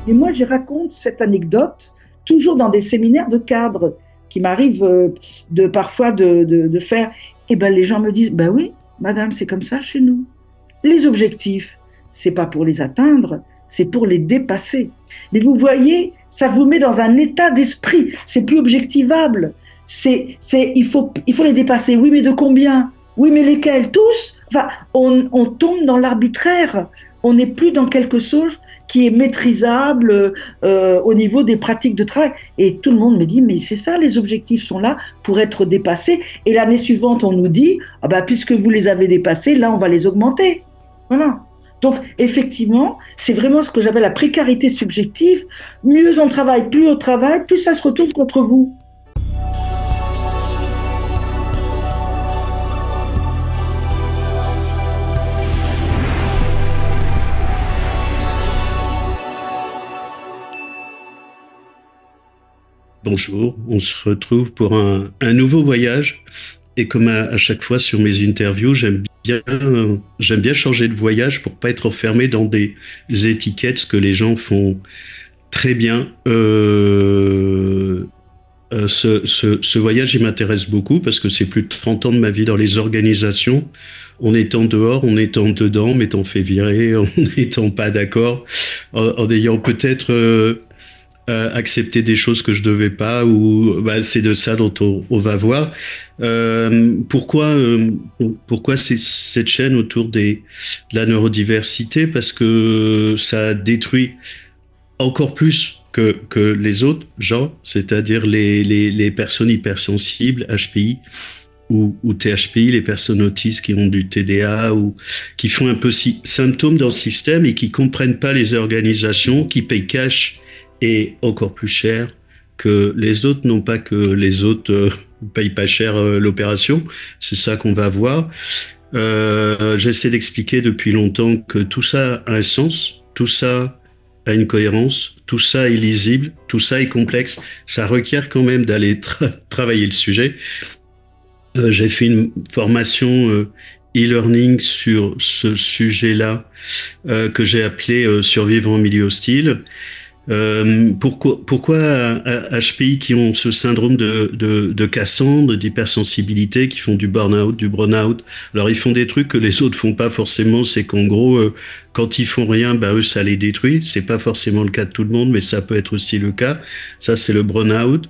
Et moi, je raconte cette anecdote toujours dans des séminaires de cadres qui m'arrivent parfois de faire. Et ben les gens me disent, ben oui, madame, c'est comme ça chez nous. Les objectifs, c'est pas pour les atteindre, c'est pour les dépasser. Mais vous voyez, ça vous met dans un état d'esprit. C'est plus objectivable. Il faut les dépasser. Oui, mais de combien? Oui, mais lesquels? Tous? Enfin, on tombe dans l'arbitraire. On n'est plus dans quelque chose qui est maîtrisable au niveau des pratiques de travail. Et tout le monde me dit, mais c'est ça, les objectifs sont là pour être dépassés. Et l'année suivante, on nous dit, ah bah, puisque vous les avez dépassés, là, on va les augmenter. Voilà. Donc, effectivement, c'est vraiment ce que j'appelle la précarité subjective. Mieux on travaille, plus ça se retourne contre vous. Bonjour, on se retrouve pour un nouveau voyage. Et comme à chaque fois sur mes interviews, j'aime bien changer de voyage pour pas être enfermé dans des étiquettes, ce que les gens font très bien. Ce voyage, il m'intéresse beaucoup parce que c'est plus de 30 ans de ma vie dans les organisations. En étant dehors, en étant dedans, en m'étant fait virer, en n'étant pas d'accord, en ayant peut-être accepter des choses que je devais pas, ou bah, c'est de ça dont on va voir. Pourquoi c'est cette chaîne autour de la neurodiversité? Parce que ça détruit encore plus que les autres gens, c'est-à-dire les personnes hypersensibles, HPI ou THPI, les personnes autistes qui ont du TDA ou qui font un peu symptômes dans le système et qui comprennent pas les organisations, qui payent cash et encore plus cher que les autres, non pas que les autres payent pas cher l'opération, c'est ça qu'on va voir. J'essaie d'expliquer depuis longtemps que tout ça a un sens, tout ça a une cohérence, tout ça est lisible, tout ça est complexe, ça requiert quand même d'aller travailler le sujet. J'ai fait une formation e-learning sur ce sujet-là que j'ai appelé Survivre en milieu hostile. Pourquoi HPI qui ont ce syndrome de Cassandre, d'hypersensibilité, qui font du burn-out. Alors ils font des trucs que les autres font pas forcément. C'est qu'en gros, quand ils font rien, bah eux ça les détruit. C'est pas forcément le cas de tout le monde, mais ça peut être aussi le cas. Ça c'est le burn-out.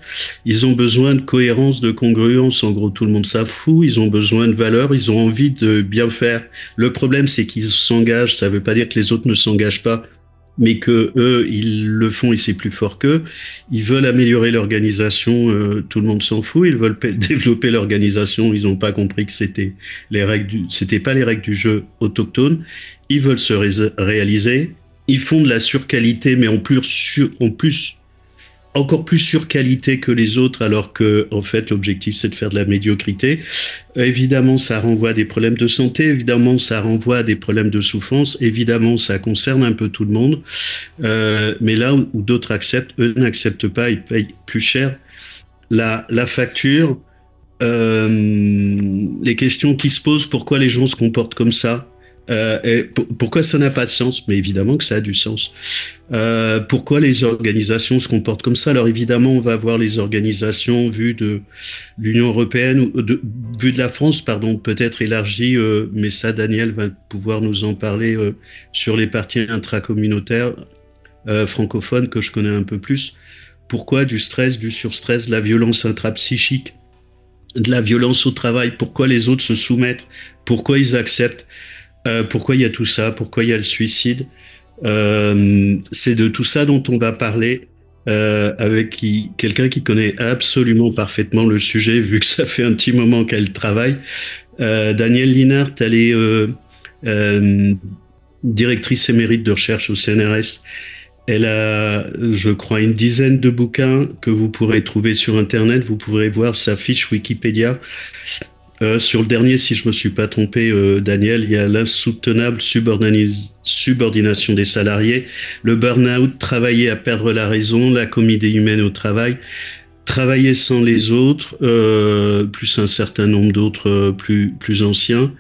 Ils ont besoin de cohérence, de congruence. En gros, tout le monde s'en fout. Ils ont besoin de valeur. Ils ont envie de bien faire. Le problème, c'est qu'ils s'engagent. Ça veut pas dire que les autres ne s'engagent pas, mais que eux, ils le font et c'est plus fort qu'eux. Ils veulent améliorer l'organisation, tout le monde s'en fout. Ils veulent développer l'organisation. Ils n'ont pas compris que c'était pas les règles du jeu autochtone. Ils veulent se réaliser. Ils font de la surqualité, mais en plus encore plus sur qualité que les autres, alors que en fait l'objectif c'est de faire de la médiocrité. Évidemment, ça renvoie à des problèmes de santé, évidemment, ça renvoie à des problèmes de souffrance, évidemment, ça concerne un peu tout le monde. Mais là où d'autres acceptent, eux n'acceptent pas, ils payent plus cher la facture. Les questions qui se posent, pourquoi les gens se comportent comme ça? Et pourquoi ça n'a pas de sens? Mais évidemment que ça a du sens. Pourquoi les organisations se comportent comme ça? Alors évidemment, on va voir les organisations vues de l'Union européenne, vues de la France, pardon, peut-être élargies, mais ça, Daniel va pouvoir nous en parler sur les parties intracommunautaires francophones que je connais un peu plus. Pourquoi du stress, du surstress, de la violence intrapsychique, de la violence au travail? Pourquoi les autres se soumettent? Pourquoi ils acceptent? Pourquoi il y a tout ça? Pourquoi il y a le suicide? C'est de tout ça dont on va parler avec quelqu'un qui connaît absolument parfaitement le sujet, vu que ça fait un petit moment qu'elle travaille. Danielle Linhart, elle est directrice émérite de recherche au CNRS. Elle a, je crois, une dizaine de bouquins que vous pourrez trouver sur Internet. Vous pourrez voir sa fiche Wikipédia. Sur le dernier, si je me suis pas trompé, Daniel, il y a l'insoutenable subordination des salariés, le burn-out, travailler à perdre la raison, la comédie humaine au travail, travailler sans les autres, plus un certain nombre d'autres plus anciens.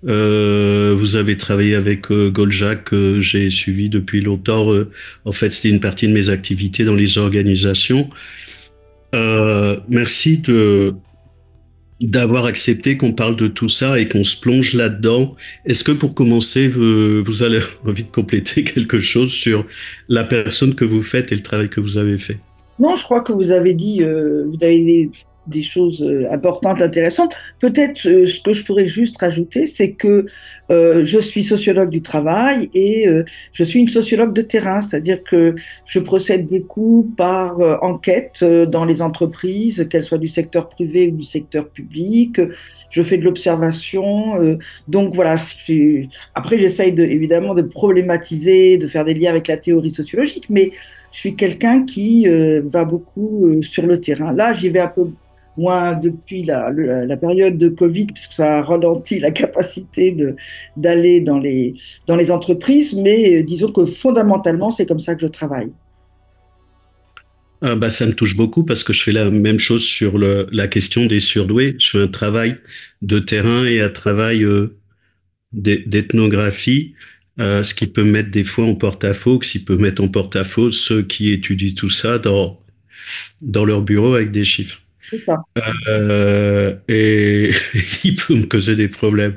Vous avez travaillé avec Goldjack, que j'ai suivi depuis longtemps. En fait, c'était une partie de mes activités dans les organisations. Merci d'avoir accepté qu'on parle de tout ça et qu'on se plonge là-dedans. Est-ce que pour commencer, vous avez envie de compléter quelque chose sur la personne que vous faites et le travail que vous avez fait? Non, je crois que vous avez dit, vous avez des choses importantes, intéressantes. Peut-être ce que je pourrais juste rajouter, c'est que je suis sociologue du travail et je suis une sociologue de terrain, c'est-à-dire que je procède beaucoup par enquête dans les entreprises, qu'elles soient du secteur privé ou du secteur public. Je fais de l'observation, donc voilà. Après, j'essaye évidemment de problématiser, de faire des liens avec la théorie sociologique, mais je suis quelqu'un qui va beaucoup sur le terrain. Là, j'y vais un peu moins depuis la période de Covid, puisque ça a ralenti la capacité d'aller dans les entreprises, mais disons que fondamentalement, c'est comme ça que je travaille. Ah bah, ça me touche beaucoup parce que je fais la même chose sur la question des surdoués. Je fais un travail de terrain et un travail d'ethnographie, ce qui peut mettre des fois en porte-à-faux, ce qui peut mettre en porte-à-faux ceux qui étudient tout ça dans leur bureau avec des chiffres. C'est ça. Et il peut me causer des problèmes.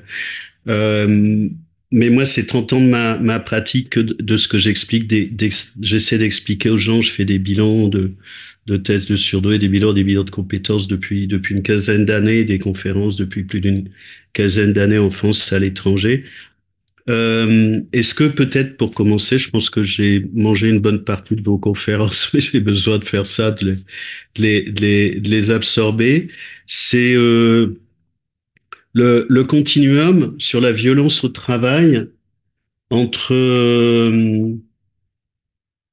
Euh, mais moi, c'est 30 ans de ma pratique de ce que j'explique. J'essaie d'expliquer aux gens. Je fais des bilans de tests de surdoués, des bilans de compétences depuis une quinzaine d'années, des conférences depuis plus d'une quinzaine d'années en France et à l'étranger. Est-ce que peut-être pour commencer, je pense que j'ai mangé une bonne partie de vos conférences, mais j'ai besoin de faire ça, de les absorber. C'est le continuum sur la violence au travail entre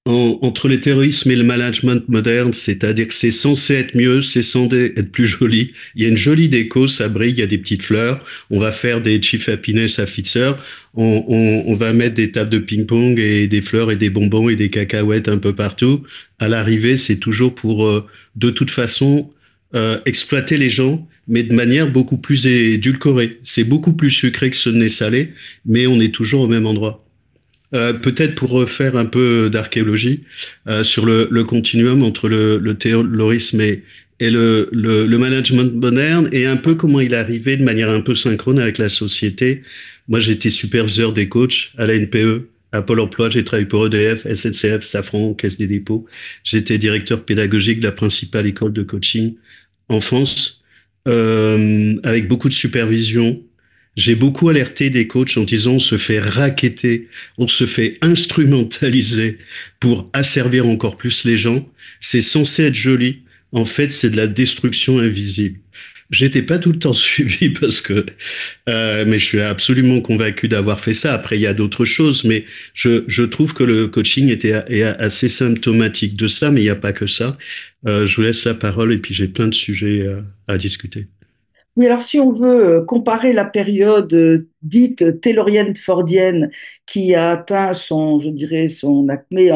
entre le terrorisme et le management moderne, c'est-à-dire que c'est censé être mieux, c'est censé être plus joli. Il y a une jolie déco, ça brille, il y a des petites fleurs. On va faire des Chief Happiness Officer. On va mettre des tables de ping-pong et des fleurs et des bonbons et des cacahuètes un peu partout. À l'arrivée, c'est toujours pour, de toute façon, exploiter les gens, mais de manière beaucoup plus édulcorée. C'est beaucoup plus sucré que ce n'est salé, mais on est toujours au même endroit. Peut-être pour refaire un peu d'archéologie sur le continuum entre le terrorisme et le management moderne et un peu comment il est arrivé de manière un peu synchrone avec la société. Moi, j'étais superviseur des coachs à la NPE, à Pôle emploi, j'ai travaillé pour EDF, SNCF, Safran, Caisse des dépôts. J'étais directeur pédagogique de la principale école de coaching en France, avec beaucoup de supervision. J'ai beaucoup alerté des coachs en disant on se fait racketter, on se fait instrumentaliser pour asservir encore plus les gens. C'est censé être joli. En fait, c'est de la destruction invisible. J'étais pas tout le temps suivi parce que, mais je suis absolument convaincu d'avoir fait ça. Après, il y a d'autres choses, mais je trouve que le coaching est assez symptomatique de ça, mais il n'y a pas que ça. Je vous laisse la parole et puis j'ai plein de sujets à discuter. Oui, alors si on veut comparer la période dite taylorienne-fordienne qui a atteint son, je dirais, son acmé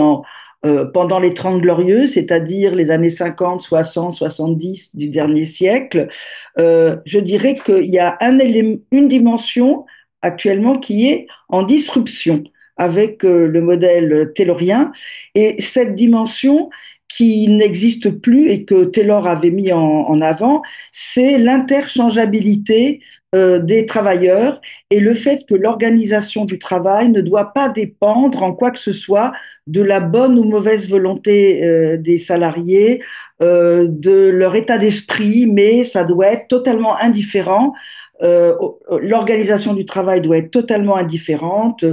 pendant les Trente Glorieuses, c'est-à-dire les années 50, 60, 70 du dernier siècle, je dirais qu'il y a une dimension actuellement qui est en disruption avec le modèle taylorien. Et cette dimension qui n'existe plus et que Taylor avait mis en avant, c'est l'interchangeabilité des travailleurs et le fait que l'organisation du travail ne doit pas dépendre en quoi que ce soit de la bonne ou mauvaise volonté des salariés, de leur état d'esprit, mais ça doit être totalement indifférent. L'organisation du travail doit être totalement indifférente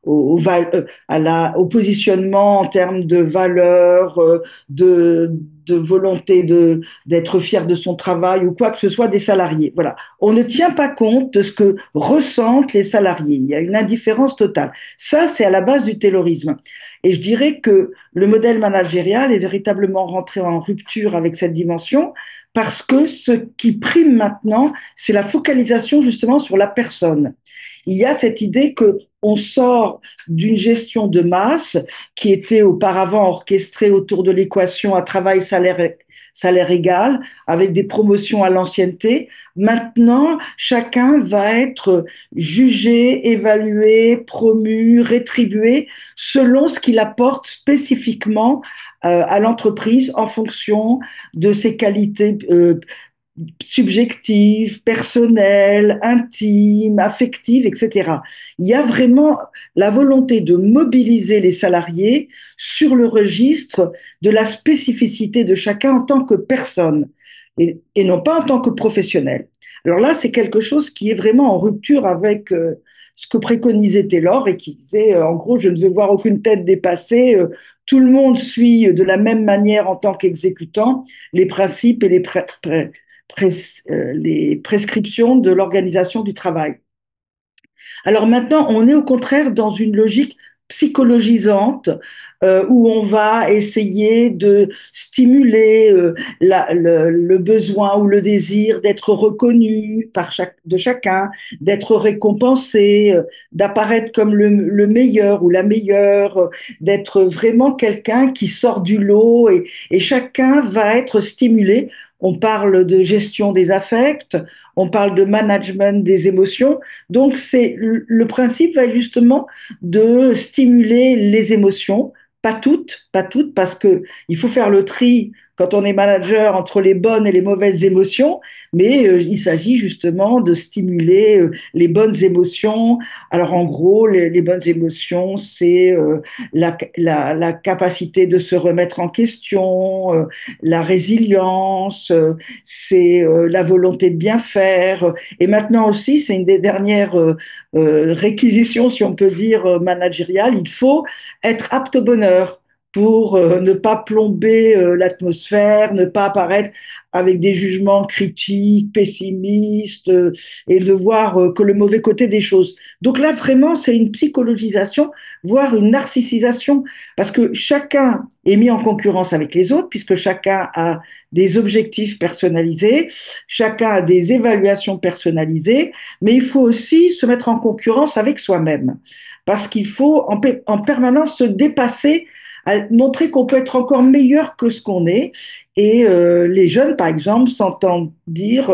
au positionnement en termes de valeur, de volonté d'être fier de son travail ou quoi que ce soit des salariés. Voilà. On ne tient pas compte de ce que ressentent les salariés. Il y a une indifférence totale. Ça, c'est à la base du taylorisme. Et je dirais que le modèle managérial est véritablement rentré en rupture avec cette dimension parce que ce qui prime maintenant, c'est la focalisation justement sur la personne. il y a cette idée que on sort d'une gestion de masse qui était auparavant orchestrée autour de l'équation à travail-salaire égal, avec des promotions à l'ancienneté. Maintenant, chacun va être jugé, évalué, promu, rétribué selon ce qu'il apporte spécifiquement à l'entreprise en fonction de ses qualités subjectives, personnelles, intimes, affectives, etc. Il y a vraiment la volonté de mobiliser les salariés sur le registre de la spécificité de chacun en tant que personne et non pas en tant que professionnel. Alors là, c'est quelque chose qui est vraiment en rupture avec ce que préconisait Taylor et qui disait, en gros, je ne veux voir aucune tête dépassée, tout le monde suit de la même manière en tant qu'exécutant les principes et les prescriptions de l'organisation du travail. Alors maintenant, on est au contraire dans une logique psychologisante où on va essayer de stimuler le besoin ou le désir d'être reconnu de chacun, d'être récompensé, d'apparaître comme le meilleur ou la meilleure, d'être vraiment quelqu'un qui sort du lot et chacun va être stimulé. On parle de gestion des affects, on parle de management des émotions. Donc, le principe va être justement de stimuler les émotions, pas toutes, parce que il faut faire le tri quand on est manager entre les bonnes et les mauvaises émotions, mais il s'agit justement de stimuler les bonnes émotions. Alors, en gros, les bonnes émotions, c'est la capacité de se remettre en question, la résilience, c'est la volonté de bien faire. Et maintenant aussi, c'est une des dernières réquisitions, si on peut dire, managériales. Il faut être apte au bonheur pour ne pas plomber l'atmosphère, ne pas apparaître avec des jugements critiques, pessimistes, et de voir que le mauvais côté des choses. Donc là, vraiment, c'est une psychologisation, voire une narcissisation, parce que chacun est mis en concurrence avec les autres, puisque chacun a des objectifs personnalisés, chacun a des évaluations personnalisées, mais il faut aussi se mettre en concurrence avec soi-même, parce qu'il faut en permanence se dépasser, à montrer qu'on peut être encore meilleur que ce qu'on est. Et les jeunes, par exemple, s'entendent dire,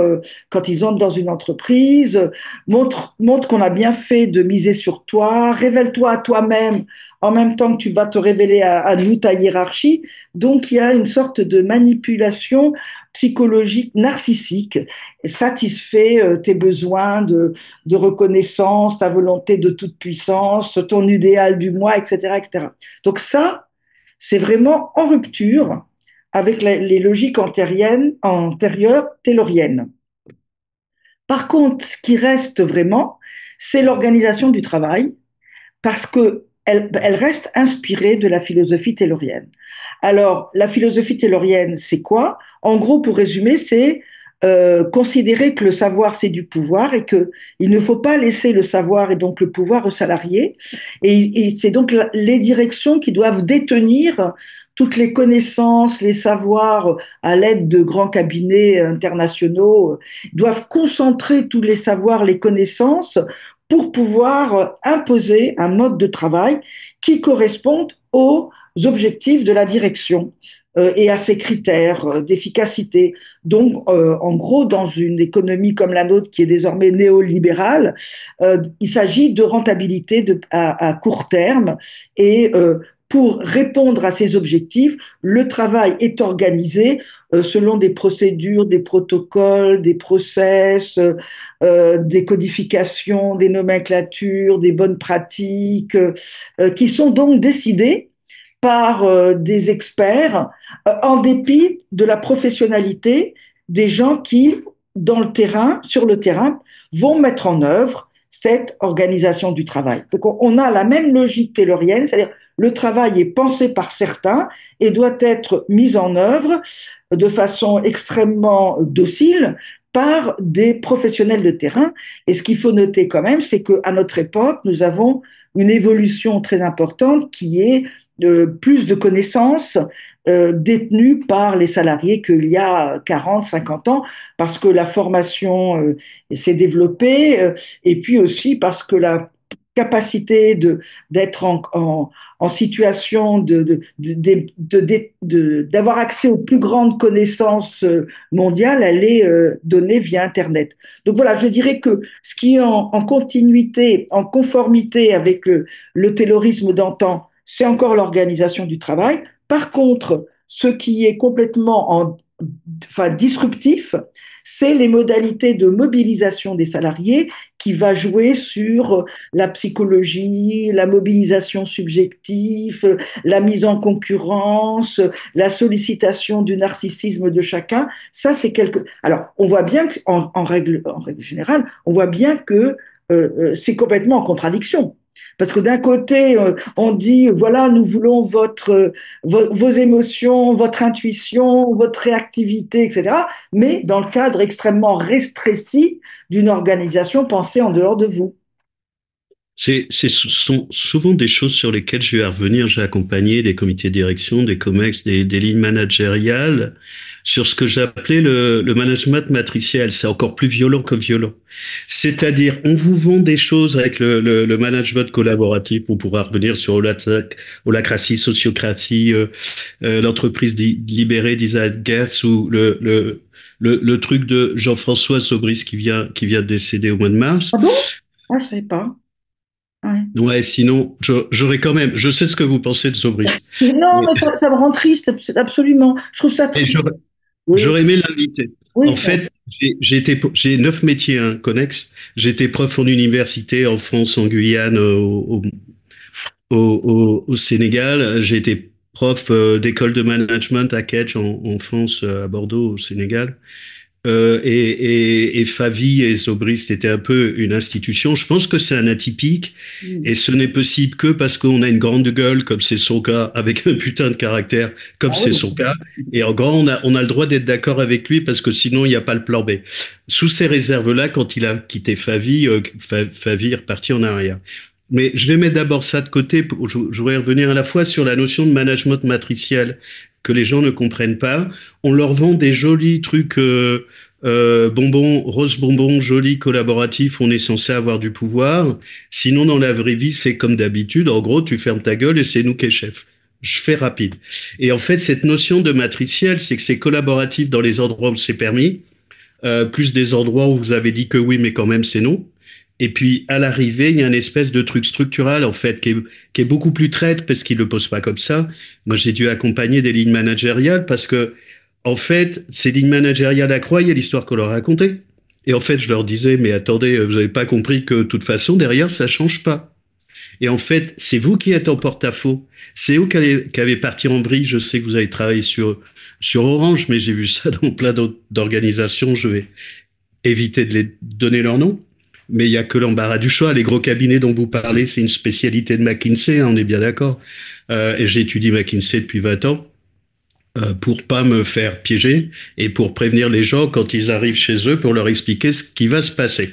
quand ils entrent dans une entreprise, montre qu'on a bien fait de miser sur toi, révèle-toi à toi-même en même temps que tu vas te révéler à nous, ta hiérarchie. Donc, il y a une sorte de manipulation psychologique narcissique, satisfait tes besoins de reconnaissance, ta volonté de toute puissance, ton idéal du moi, etc., etc. Donc ça, c'est vraiment en rupture avec les logiques antérieures tayloriennes. Par contre, ce qui reste vraiment, c'est l'organisation du travail, parce qu'elle reste inspirée de la philosophie taylorienne. Alors, la philosophie taylorienne, c'est quoi? En gros, pour résumer, c'est considérer que le savoir, c'est du pouvoir et qu'il ne faut pas laisser le savoir et donc le pouvoir aux salariés. Et c'est donc les directions qui doivent détenir toutes les connaissances, les savoirs à l'aide de grands cabinets internationaux, doivent concentrer tous les savoirs, les connaissances pour pouvoir imposer un mode de travail qui corresponde aux objectifs de la direction et à ses critères d'efficacité. Donc, en gros, dans une économie comme la nôtre qui est désormais néolibérale, il s'agit de rentabilité à court terme et pour répondre à ces objectifs, le travail est organisé selon des procédures, des protocoles, des process, des codifications, des nomenclatures, des bonnes pratiques, qui sont donc décidées par des experts en dépit de la professionnalité des gens qui, sur le terrain, vont mettre en œuvre cette organisation du travail. Donc on a la même logique taylorienne, c'est-à-dire le travail est pensé par certains et doit être mis en œuvre de façon extrêmement docile par des professionnels de terrain. Et ce qu'il faut noter quand même, c'est qu'à notre époque, nous avons une évolution très importante qui est plus de connaissances, détenue par les salariés qu'il y a 40, 50 ans, parce que la formation s'est développée, et puis aussi parce que la capacité d'être en situation d'avoir accès aux plus grandes connaissances mondiales, elle est donnée via Internet. Donc voilà, je dirais que ce qui est en continuité, en conformité avec le taylorisme d'antan, c'est encore l'organisation du travail. Par contre, ce qui est complètement enfin, disruptif, c'est les modalités de mobilisation des salariés qui va jouer sur la psychologie, la mobilisation subjective, la mise en concurrence, la sollicitation du narcissisme de chacun. Ça, c'est quelque. Alors, on voit bien en règle générale, on voit bien que c'est complètement en contradiction. Parce que d'un côté, on dit, voilà, nous voulons vos émotions, votre intuition, votre réactivité, etc. Mais dans le cadre extrêmement restreint d'une organisation pensée en dehors de vous. Ce sont souvent des choses sur lesquelles je vais revenir. J'ai accompagné des comités de direction, des COMEX, des lignes managériales sur ce que j'appelais le management matriciel. C'est encore plus violent que violent. C'est-à-dire, on vous vend des choses avec le management collaboratif. On pourra revenir sur holacratie, sociocratie, l'entreprise libérée d'Isaac Gertz ou le truc de Jean-François Sobris qui vient de décéder au mois de mars. Ah bon? Ah, je ne savais pas. Ouais. Ouais, sinon, j'aurais quand même, je sais ce que vous pensez de Zobrist. Non, Et, mais ça me rend triste, absolument. Je trouve ça et triste. Oui, j'aurais aimé l'inviter. En oui, fait, j'ai 9 métiers connexes. J'étais prof en université en France, en Guyane, au Sénégal. J'ai été prof d'école de management à Kedge en France, à Bordeaux, au Sénégal. Et Favi et Zobrist étaient un peu une institution. Je pense que c'est un atypique oui. et ce n'est possible que parce qu'on a une grande gueule, comme c'est son cas, avec un putain de caractère, comme Ah c'est oui. son cas. Et en grand, on a le droit d'être d'accord avec lui parce que sinon, il n'y a pas le plan B. Sous ces réserves-là, quand il a quitté Favi, Favi est reparti en arrière. Mais je vais mettre d'abord ça de côté. Je voudrais revenir à la fois sur la notion de management matriciel que les gens ne comprennent pas. On leur vend des jolis trucs bonbons, rose bonbons, jolis, collaboratifs, on est censé avoir du pouvoir. Sinon, dans la vraie vie, c'est comme d'habitude. En gros, tu fermes ta gueule et c'est nous qui est chef. Je fais rapide. Et en fait, cette notion de matriciel, c'est que c'est collaboratif dans les endroits où c'est permis, plus des endroits où vous avez dit que oui, mais quand même c'est non. Et puis, à l'arrivée, il y a une espèce de truc structural, en fait, qui est beaucoup plus traite parce qu'il ne le pose pas comme ça. Moi, j'ai dû accompagner des lignes managériales parce que, en fait, ces lignes managériales à Croix, il y a l'histoire qu'on leur a racontée. Et en fait, je leur disais, mais attendez, vous n'avez pas compris que, de toute façon, derrière, ça change pas. Et en fait, c'est vous qui êtes en porte-à-faux. C'est vous qui avez parti en vrille. Je sais que vous avez travaillé sur Orange, mais j'ai vu ça dans plein d'autres organisations. Je vais éviter de les donner leur nom. Mais il y a que l'embarras du choix. Les gros cabinets dont vous parlez, c'est une spécialité de McKinsey, hein, on est bien d'accord. Et j'ai étudié McKinsey depuis 20 ans pour pas me faire piéger et pour prévenir les gens quand ils arrivent chez eux pour leur expliquer ce qui va se passer.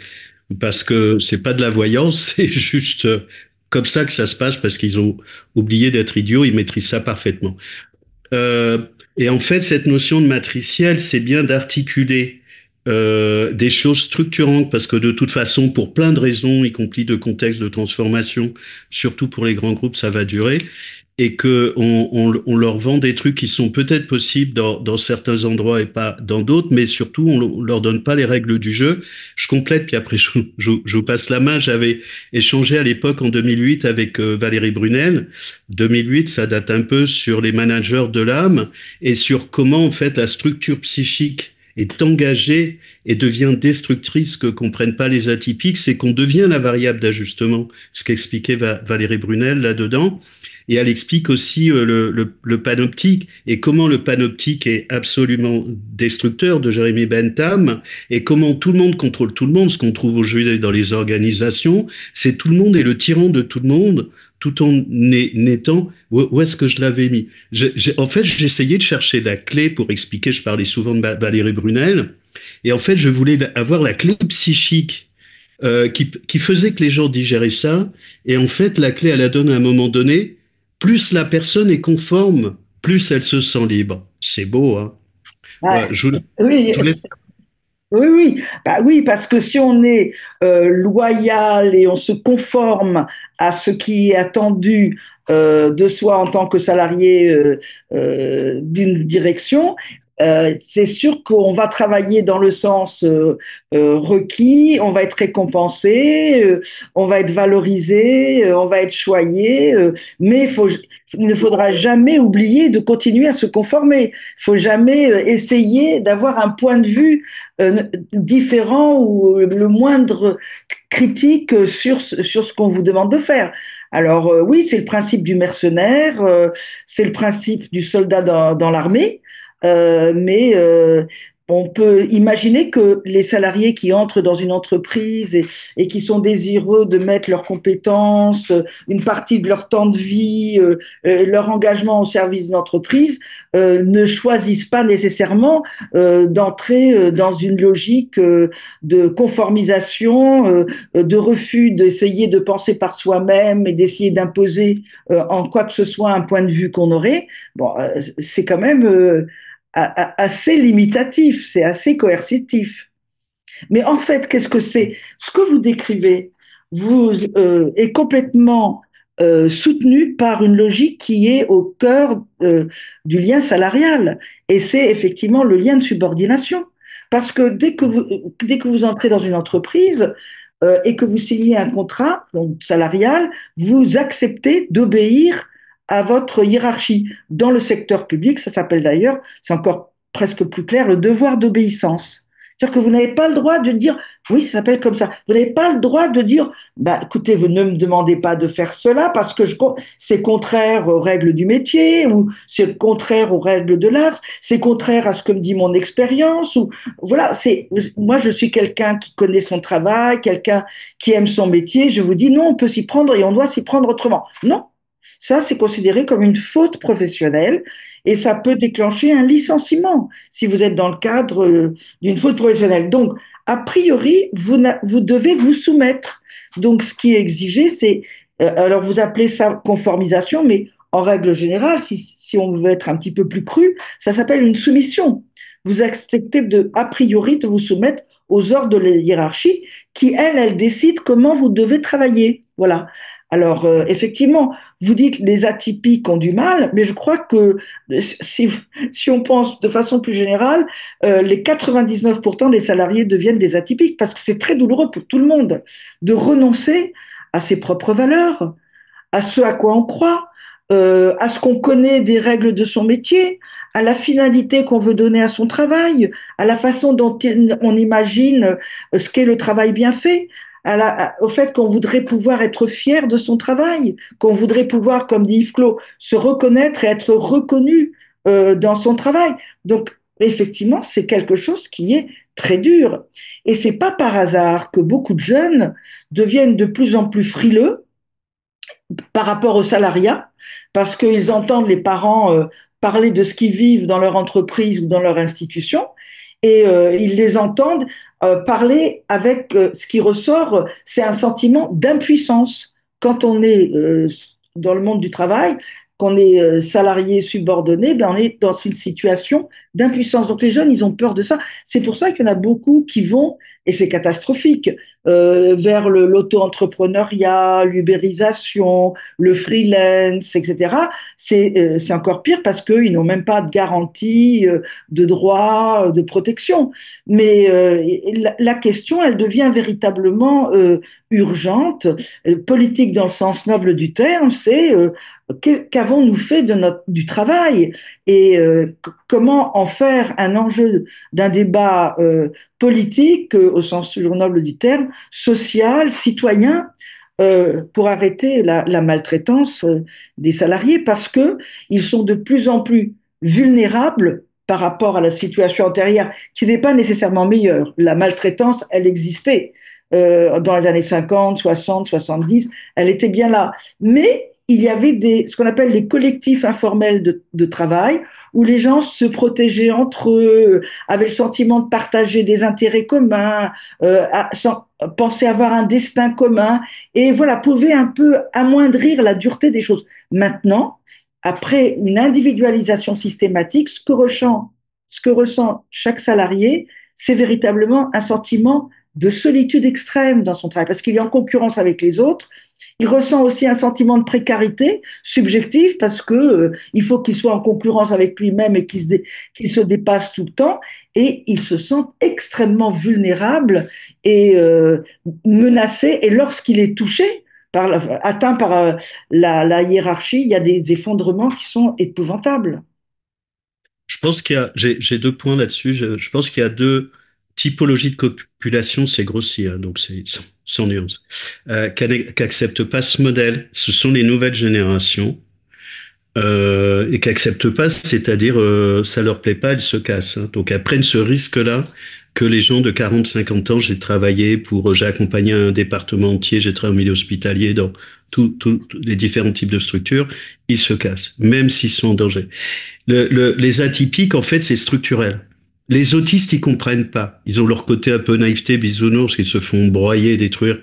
Parce que c'est pas de la voyance, c'est juste comme ça que ça se passe parce qu'ils ont oublié d'être idiots, ils maîtrisent ça parfaitement. Euh, et en fait, cette notion de matriciel, c'est bien d'articuler des choses structurantes parce que de toute façon, pour plein de raisons, y compris de contexte de transformation, surtout pour les grands groupes, ça va durer. Et que on leur vend des trucs qui sont peut-être possibles dans certains endroits et pas dans d'autres, mais surtout on leur donne pas les règles du jeu. Je complète, puis après je vous passe la main. J'avais échangé à l'époque en 2008 avec Valérie Brunel. 2008, ça date un peu sur les managers de l'âme et sur comment en fait la structure psychique est engagée et devient destructrice, que comprennent pas les atypiques, c'est qu'on devient la variable d'ajustement, ce qu'expliquait Valérie Brunel là-dedans. Et elle explique aussi le panoptique et comment le panoptique est absolument destructeur de Jérémy Bentham et comment tout le monde contrôle tout le monde. Ce qu'on trouve aujourd'hui dans les organisations, c'est tout le monde est le tyran de tout le monde tout en étant... Où est-ce que je l'avais mis? En fait, j'essayais de chercher la clé pour expliquer, je parlais souvent de Valérie Brunel, et en fait, je voulais avoir la clé psychique qui faisait que les gens digéraient ça, et en fait, la clé, elle la donne à un moment donné, plus la personne est conforme plus elle se sent libre. C'est beau, hein? Ouais. Ouais, Oui, je vous laisse. oui, oui, bah oui, parce que si on est loyal et on se conforme à ce qui est attendu de soi en tant que salarié d'une direction, c'est sûr qu'on va travailler dans le sens requis, on va être récompensé, on va être valorisé, on va être choyé, mais il ne faudra jamais oublier de continuer à se conformer. Il faut jamais essayer d'avoir un point de vue différent ou le moindre critique sur ce qu'on vous demande de faire. Alors oui, c'est le principe du mercenaire, c'est le principe du soldat dans l'armée, mais on peut imaginer que les salariés qui entrent dans une entreprise et qui sont désireux de mettre leurs compétences, une partie de leur temps de vie, leur engagement au service d'une entreprise, ne choisissent pas nécessairement d'entrer dans une logique de conformisation, de refus d'essayer de penser par soi-même et d'essayer d'imposer en quoi que ce soit un point de vue qu'on aurait. Bon, c'est quand même assez limitatif, c'est assez coercitif. Mais en fait, qu'est-ce que c'est? Ce que vous décrivez vous, est complètement soutenu par une logique qui est au cœur du lien salarial. Et c'est effectivement le lien de subordination. Parce que dès que vous entrez dans une entreprise et que vous signez un contrat donc salarial, vous acceptez d'obéir à votre hiérarchie. Dans le secteur public, ça s'appelle d'ailleurs, c'est encore presque plus clair, le devoir d'obéissance. C'est-à-dire que vous n'avez pas le droit de dire, oui, ça s'appelle comme ça, vous n'avez pas le droit de dire, bah, écoutez, vous ne me demandez pas de faire cela parce que c'est contraire aux règles du métier, ou c'est contraire aux règles de l'art, c'est contraire à ce que me dit mon expérience, ou voilà, moi je suis quelqu'un qui connaît son travail, quelqu'un qui aime son métier, je vous dis, non, on peut s'y prendre et on doit s'y prendre autrement. Non, ça, c'est considéré comme une faute professionnelle et ça peut déclencher un licenciement si vous êtes dans le cadre d'une faute professionnelle. Donc, a priori, vous devez vous soumettre. Donc, ce qui est exigé, c'est, alors vous appelez ça conformisation, mais en règle générale, si on veut être un petit peu plus cru, ça s'appelle une soumission. Vous acceptez a priori de vous soumettre aux ordres de la hiérarchie qui, elle décide comment vous devez travailler. Voilà. Alors, effectivement, vous dites que les atypiques ont du mal, mais je crois que si, si on pense de façon plus générale, les 99% des salariés deviennent des atypiques parce que c'est très douloureux pour tout le monde de renoncer à ses propres valeurs, à ce à quoi on croit, à ce qu'on connaît des règles de son métier, à la finalité qu'on veut donner à son travail, à la façon dont on imagine ce qu'est le travail bien fait, au fait qu'on voudrait pouvoir être fier de son travail, qu'on voudrait pouvoir, comme dit Yves Clos, se reconnaître et être reconnu dans son travail. Donc, effectivement, c'est quelque chose qui est très dur. Et c'est pas par hasard que beaucoup de jeunes deviennent de plus en plus frileux par rapport au salariat, parce qu'ils entendent les parents parler de ce qu'ils vivent dans leur entreprise ou dans leur institution, et ils les entendent parler avec ce qui ressort, c'est un sentiment d'impuissance. Quand on est dans le monde du travail, qu'on est salarié subordonné, ben on est dans une situation d'impuissance. Donc les jeunes, ils ont peur de ça. C'est pour ça qu'il y en a beaucoup qui vont, et c'est catastrophique, vers l'auto-entrepreneuriat, l'ubérisation, le freelance, etc. C'est encore pire parce qu'ils n'ont même pas de garantie, de droit, de protection. Mais la question, elle devient véritablement urgente, politique dans le sens noble du terme, c'est qu'avons-nous fait du travail et comment en faire un enjeu d'un débat politique, au sens toujours noble du terme, social, citoyen, pour arrêter la maltraitance des salariés parce que ils sont de plus en plus vulnérables par rapport à la situation antérieure, qui n'est pas nécessairement meilleure. La maltraitance, elle existait dans les années 50, 60, 70, elle était bien là. Mais il y avait ce qu'on appelle les collectifs informels de travail, où les gens se protégeaient entre eux, avaient le sentiment de partager des intérêts communs, pensaient avoir un destin commun, et voilà, pouvaient un peu amoindrir la dureté des choses. Maintenant, après une individualisation systématique, ce que ressent chaque salarié, c'est véritablement un sentiment de solitude extrême dans son travail, parce qu'il est en concurrence avec les autres. Il ressent aussi un sentiment de précarité subjectif parce que il faut qu'il soit en concurrence avec lui-même et qu'il se dépasse tout le temps, et il se sent extrêmement vulnérable et menacé. Et lorsqu'il est touché, atteint par la hiérarchie, il y a des effondrements qui sont épouvantables. Je pense j'ai deux points là-dessus. Je pense qu'il y a deux typologies de population, c'est grossier, hein, donc c'est sans nuance, qui acceptent pas ce modèle. Ce sont les nouvelles générations et qui acceptent pas, c'est-à-dire ça leur plaît pas, elles se cassent. Hein. Donc elles prennent ce risque-là que les gens de 40, 50 ans, j'ai accompagné un département entier, j'ai travaillé au milieu hospitalier dans tous les différents types de structures, ils se cassent, même s'ils sont en danger. Les atypiques, en fait, c'est structurel. Les autistes, ils comprennent pas. Ils ont leur côté un peu naïveté, bisounours, qu'ils se font broyer, détruire.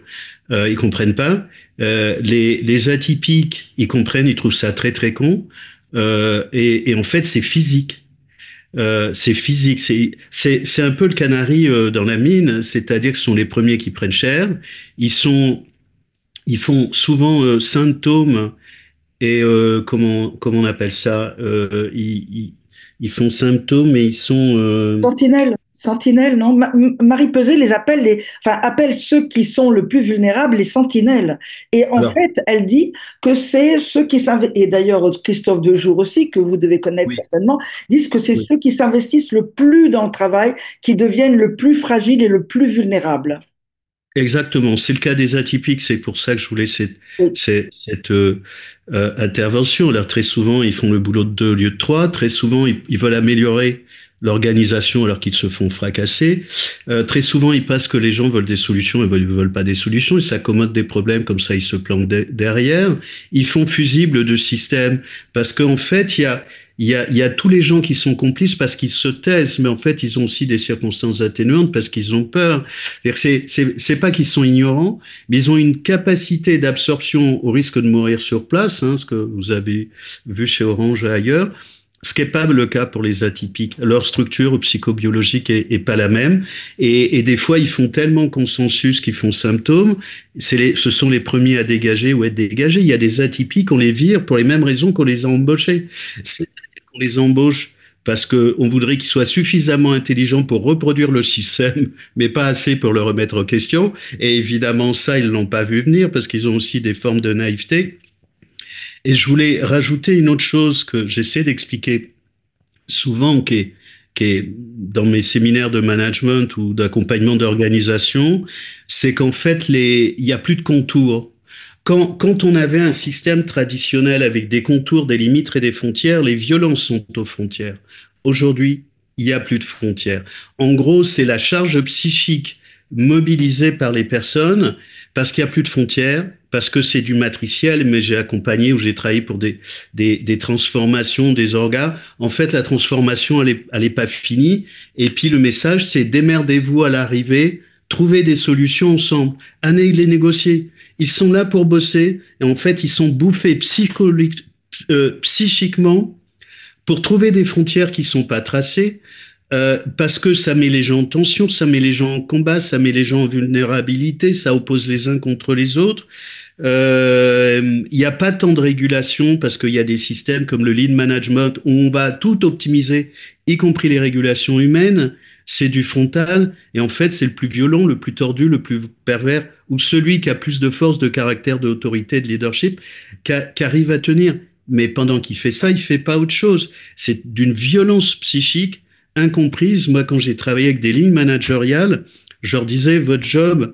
Ils comprennent pas. Les atypiques, ils comprennent, ils trouvent ça très très con. Et en fait, c'est physique. C'est physique. C'est un peu le canari dans la mine, c'est-à-dire que ce sont les premiers qui prennent cher. Ils sont, ils font souvent symptômes et comment on appelle ça ils font symptômes et ils sont Sentinelle, sentinelle, non? Marie Peset les appelle enfin, appelle ceux qui sont le plus vulnérables les sentinelles. Et en alors fait, elle dit que c'est ceux qui s'investissent, et d'ailleurs Christophe Dejour aussi, que vous devez connaître oui, certainement, disent que c'est oui. ceux qui s'investissent le plus dans le travail qui deviennent le plus fragiles et le plus vulnérables. Exactement, c'est le cas des atypiques, c'est pour ça que je voulais Oui. cette intervention. Alors très souvent, ils font le boulot de deux au lieu de trois, très souvent, ils veulent améliorer l'organisation alors qu'ils se font fracasser. Très souvent, ils passent que les gens veulent des solutions et veulent pas des solutions, ils s'accommodent des problèmes, comme ça ils se planquent derrière. Ils font fusible de système parce qu'en fait, il y a tous les gens qui sont complices parce qu'ils se taisent, mais en fait, ils ont aussi des circonstances atténuantes parce qu'ils ont peur. C'est pas qu'ils sont ignorants, mais ils ont une capacité d'absorption au risque de mourir sur place, hein, ce que vous avez vu chez Orange et ailleurs, ce qui n'est pas le cas pour les atypiques. Leur structure psychobiologique est pas la même. Et des fois, ils font tellement consensus qu'ils font symptômes. Ce sont les premiers à dégager ou être dégagés. Il y a des atypiques, on les vire pour les mêmes raisons qu'on les a embauchés. C'est-à-dire qu'on les embauche parce qu'on voudrait qu'ils soient suffisamment intelligents pour reproduire le système, mais pas assez pour le remettre en question. Et évidemment, ça, ils l'ont pas vu venir parce qu'ils ont aussi des formes de naïveté. Et je voulais rajouter une autre chose que j'essaie d'expliquer souvent, qui est dans mes séminaires de management ou d'accompagnement d'organisation, c'est qu'en fait, il y a plus de contours. Quand on avait un système traditionnel avec des contours, des limites et des frontières, les violences sont aux frontières. Aujourd'hui, il n'y a plus de frontières. En gros, c'est la charge psychique mobilisée par les personnes parce qu'il n'y a plus de frontières, parce que c'est du matriciel, mais j'ai accompagné ou j'ai travaillé pour des transformations des organes. En fait, la transformation, elle est pas finie. Et puis le message, c'est démerdez-vous à l'arrivée, trouvez des solutions ensemble, allez les négocier. Ils sont là pour bosser et en fait, ils sont bouffés psychiquement pour trouver des frontières qui sont pas tracées. Parce que ça met les gens en tension, ça met les gens en combat, ça met les gens en vulnérabilité, ça oppose les uns contre les autres. Il n'y a pas tant de régulation parce qu'il y a des systèmes comme le lean management où on va tout optimiser, y compris les régulations humaines. C'est du frontal et en fait c'est le plus violent, le plus tordu, le plus pervers ou celui qui a plus de force, de caractère, d'autorité, de leadership qui arrive à tenir. Mais pendant qu'il fait ça, il fait pas autre chose. C'est d'une violence psychique incomprise. Moi, quand j'ai travaillé avec des lignes managériales, je leur disais, votre job,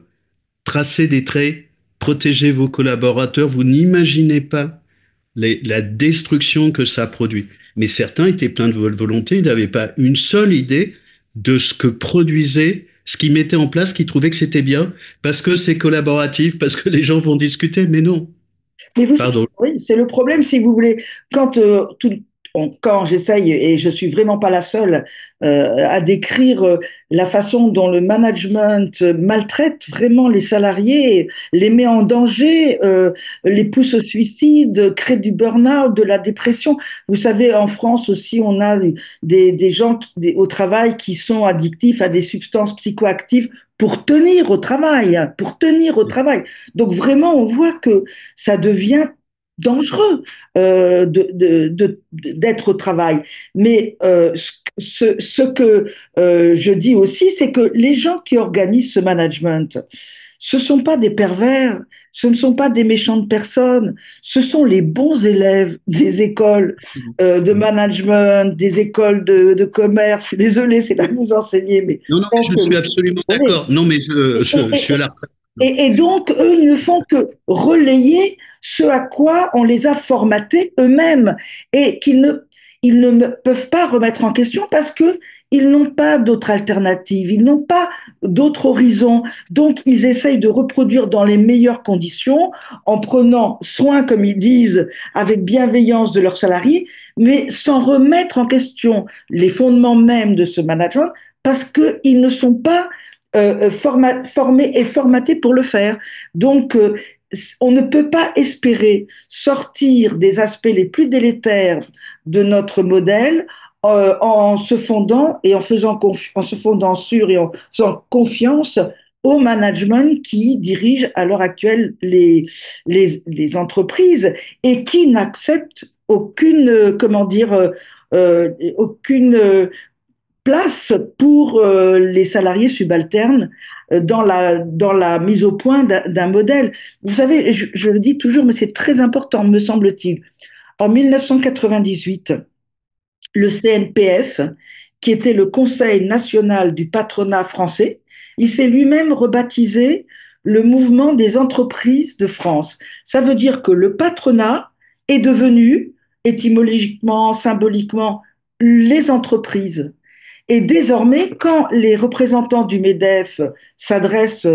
tracez des traits, protégez vos collaborateurs, vous n'imaginez pas la destruction que ça produit. Mais certains étaient pleins de volonté, ils n'avaient pas une seule idée de ce que produisait, ce qu'ils mettaient en place, qu'ils trouvaient que c'était bien, parce que c'est collaboratif, parce que les gens vont discuter, mais non. Mais vous savez, Pardon. oui, c'est le problème, si vous voulez, quand quand j'essaye, et je suis vraiment pas la seule, à décrire la façon dont le management maltraite vraiment les salariés, les met en danger, les pousse au suicide, crée du burn-out, de la dépression. Vous savez, en France aussi, on a des gens au travail qui sont addictifs à des substances psychoactives pour tenir au travail, hein, pour tenir au travail. Donc vraiment, on voit que ça devient dangereux d'être au travail. Mais ce que je dis aussi, c'est que les gens qui organisent ce management, ce ne sont pas des pervers, ce ne sont pas des méchantes personnes, ce sont les bons élèves des écoles de management, des écoles de commerce. Je suis désolée, c'est là que vous enseignez, mais Non, non, je mais pense je que suis vous absolument comprenez. d'accord. Non, mais je suis à la retraite. Et donc, eux, ils ne font que relayer ce à quoi on les a formatés eux-mêmes et ils ne peuvent pas remettre en question parce que ils n'ont pas d'autre alternative, ils n'ont pas d'autre horizon. Donc, ils essayent de reproduire dans les meilleures conditions en prenant soin, comme ils disent, avec bienveillance de leurs salariés, mais sans remettre en question les fondements même de ce management parce qu'ils ne sont pas formés et formatés pour le faire. Donc, on ne peut pas espérer sortir des aspects les plus délétères de notre modèle en se fondant et en se fondant sur et en faisant confiance au management qui dirige à l'heure actuelle les entreprises et qui n'accepte aucune, comment dire, aucune place pour les salariés subalternes dans la mise au point d'un modèle. Vous savez, je le dis toujours, mais c'est très important, me semble-t-il. En 1998, le CNPF, qui était le Conseil national du patronat français, il s'est lui-même rebaptisé le mouvement des entreprises de France. Ça veut dire que le patronat est devenu, étymologiquement, symboliquement, les entreprises. Et désormais, quand les représentants du MEDEF s'adressent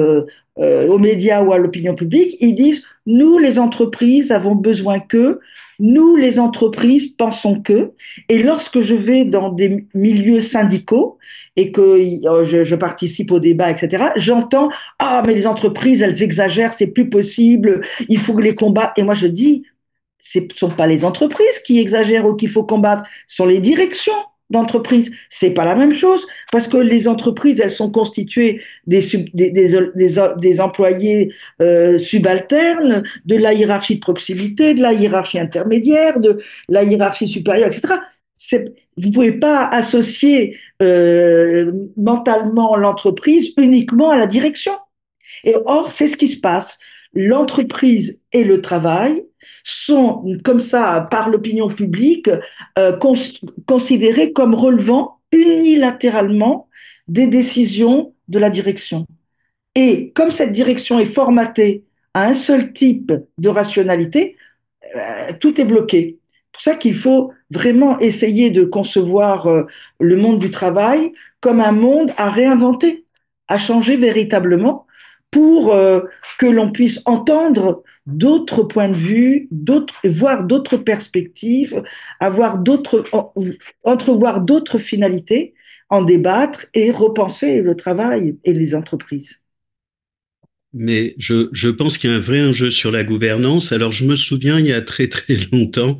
aux médias ou à l'opinion publique, ils disent, nous, les entreprises, avons besoin que, nous, les entreprises, pensons que. Et lorsque je vais dans des milieux syndicaux et que je participe au débat, etc., j'entends, ah, mais les entreprises, elles exagèrent, c'est plus possible, il faut les combattre. Et moi, je dis, ce ne sont pas les entreprises qui exagèrent ou qu'il faut combattre, ce sont les directions d'entreprises. C'est pas la même chose parce que les entreprises, elles sont constituées des employés subalternes, de la hiérarchie de proximité, de la hiérarchie intermédiaire, de la hiérarchie supérieure, etc. Vous ne pouvez pas associer mentalement l'entreprise uniquement à la direction. Et or, c'est ce qui se passe. L'entreprise et le travail sont, comme ça, par l'opinion publique, considérés comme relevant unilatéralement des décisions de la direction. Et comme cette direction est formatée à un seul type de rationalité, tout est bloqué. C'est pour ça qu'il faut vraiment essayer de concevoir le monde du travail comme un monde à réinventer, à changer véritablement pour que l'on puisse entendre d'autres points de vue, voir d'autres perspectives, entrevoir d'autres finalités, en débattre et repenser le travail et les entreprises. Mais je pense qu'il y a un vrai enjeu sur la gouvernance. Alors, je me souviens, il y a très très longtemps,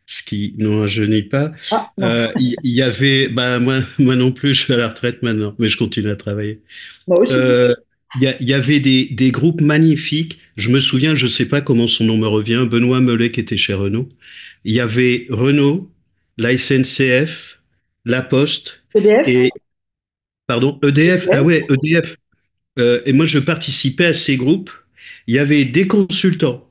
ce qui n'en rajeunit pas, Ah, non, il y avait, bah moi non plus, je suis à la retraite maintenant, mais je continue à travailler. moi aussi. Euh, il y avait des groupes magnifiques. Je me souviens, je sais pas comment son nom me revient, Benoît Mollet qui était chez Renault. Il y avait Renault, la SNCF, La Poste EDF, et, pardon, EDF. Ah EDF, ouais, EDF. Et moi, je participais à ces groupes. Il y avait des consultants.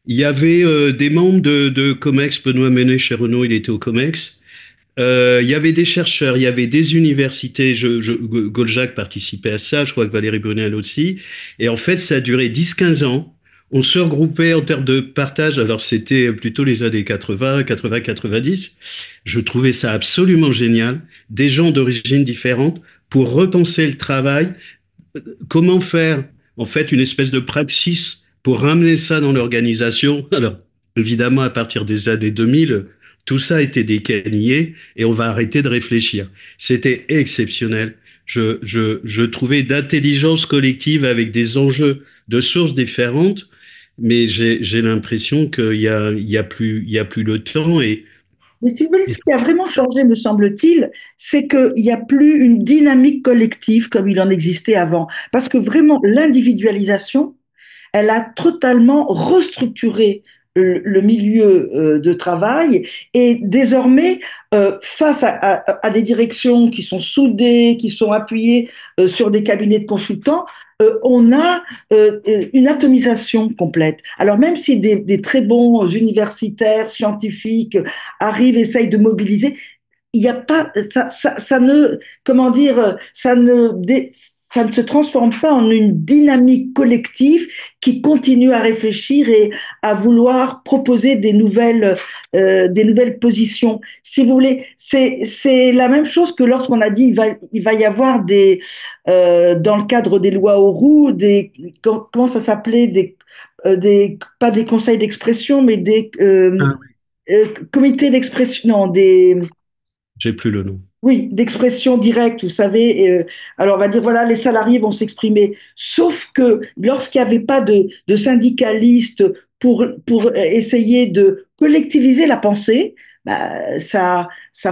Il y avait des membres de Comex. Benoît Menet chez Renault, il était au Comex. Il y avait des chercheurs, il y avait des universités. Goldjacq participait à ça. Je crois que Valérie Brunel aussi. Et en fait, ça a duré 10-15 ans. On se regroupait en termes de partage. Alors, c'était plutôt les années 80, 80, 90. Je trouvais ça absolument génial. Des gens d'origines différentes pour repenser le travail, comment faire en fait une espèce de praxis pour ramener ça dans l'organisation. Alors, évidemment, à partir des années 2000, Tout ça a été décanillé et on va arrêter de réfléchir. C'était exceptionnel. Je trouvais d'intelligence collective avec des enjeux de sources différentes, mais j'ai l'impression il y a plus le temps Mais si vous voulez, et ce qui a vraiment changé, me semble-t-il, c'est qu'il n'y a plus une dynamique collective comme il en existait avant. Parce que vraiment, l'individualisation, elle a totalement restructuré le milieu de travail et désormais, face à des directions qui sont soudées, qui sont appuyées sur des cabinets de consultants, on a une atomisation complète. Alors même si des très bons universitaires, scientifiques arrivent, essayent de mobiliser, il n'y a pas, ça ne, comment dire, ça ne se transforme pas en une dynamique collective qui continue à réfléchir et à vouloir proposer des nouvelles positions. Si vous voulez, c'est la même chose que lorsqu'on a dit il va y avoir dans le cadre des lois Auroux, comment ça s'appelait, pas des conseils d'expression, mais ah oui, comités d'expression, non, j'ai plus le nom. oui, d'expression directe, vous savez. Alors, on va dire, voilà, les salariés vont s'exprimer. Sauf que lorsqu'il n'y avait pas de syndicalistes pour essayer de collectiviser la pensée, bah, ça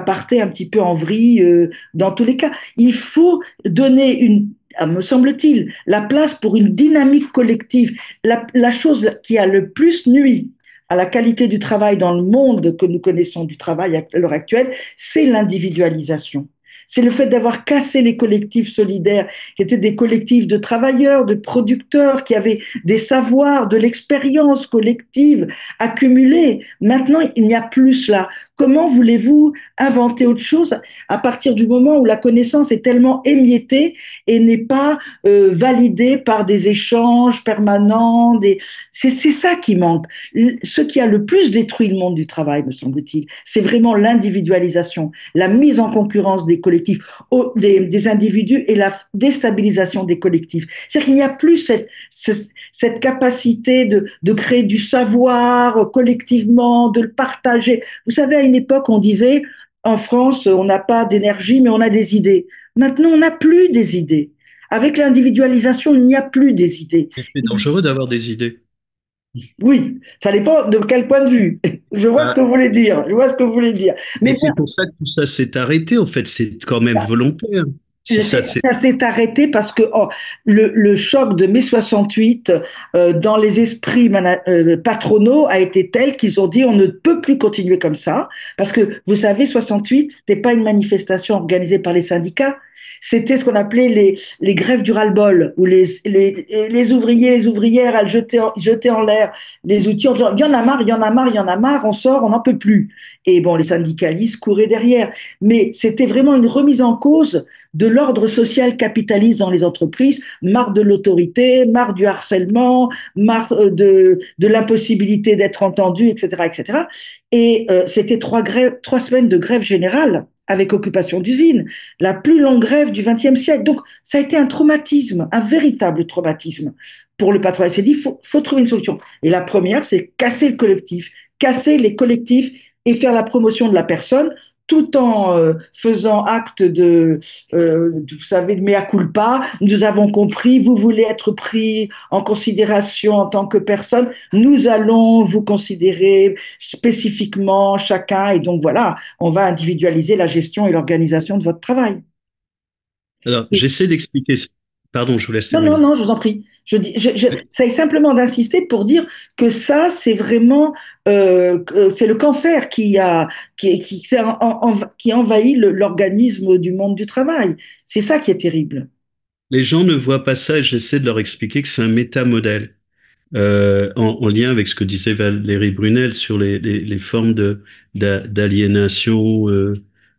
partait un petit peu en vrille dans tous les cas. Il faut donner me semble-t-il, la place pour une dynamique collective. La chose qui a le plus nui à la qualité du travail dans le monde que nous connaissons du travail à l'heure actuelle, c'est l'individualisation. C'est le fait d'avoir cassé les collectifs solidaires, qui étaient des collectifs de travailleurs, de producteurs, qui avaient des savoirs, de l'expérience collective accumulée. Maintenant, il n'y a plus cela. Comment voulez-vous inventer autre chose à partir du moment où la connaissance est tellement émiettée et n'est pas validée par des échanges permanents. C'est ça qui manque. Ce qui a le plus détruit le monde du travail, me semble-t-il, c'est vraiment l'individualisation, la mise en concurrence des collectifs, des individus et la déstabilisation des collectifs. C'est-à-dire qu'il n'y a plus cette capacité de créer du savoir collectivement, de le partager. Vous savez, à une époque, on disait, en France, on n'a pas d'énergie, mais on a des idées. Maintenant, on n'a plus des idées. Avec l'individualisation, il n'y a plus des idées. C'est dangereux d'avoir des idées. Oui, ça dépend de quel point de vue. Je vois ce Bah, que vous voulez dire. Je vois ce que vous voulez dire. mais Mais c'est pour ça que tout ça s'est arrêté, en fait. C'est quand même volontaire. Si ça, c'est, ça s'est arrêté parce que le choc de mai 68 dans les esprits patronaux a été tel qu'ils ont dit on ne peut plus continuer comme ça parce que vous savez 68 c'était pas une manifestation organisée par les syndicats, c'était ce qu'on appelait les grèves du ras-le-bol où les ouvriers les ouvrières jetaient en l'air les outils en disant il y en a marre il y en a marre il y en a marre on sort on n'en peut plus et bon les syndicalistes couraient derrière mais c'était vraiment une remise en cause de l'ordre social capitaliste dans les entreprises, marre de l'autorité, marre du harcèlement, marre de l'impossibilité d'être entendu, etc., etc. Et c'était 3 semaines de grève générale avec occupation d'usine, la plus longue grève du XXe siècle. Donc, ça a été un traumatisme, un véritable traumatisme pour le patron. Il s'est dit, faut trouver une solution. Et la première, c'est casser le collectif, casser les collectifs et faire la promotion de la personne tout en faisant acte vous savez, de mea culpa. Nous avons compris, vous voulez être pris en considération en tant que personne, nous allons vous considérer spécifiquement chacun, et donc voilà, on va individualiser la gestion et l'organisation de votre travail. alors, j'essaie d'expliquer. Pardon, je vous laisse Non, non, terminer. non, je vous en prie. J'essaie simplement d'insister pour dire que ça, c'est vraiment, c'est le cancer qui envahit l'organisme du monde du travail. C'est ça qui est terrible. Les gens ne voient pas ça et j'essaie de leur expliquer que c'est un métamodèle. En lien avec ce que disait Valérie Brunel sur les formes d'aliénation,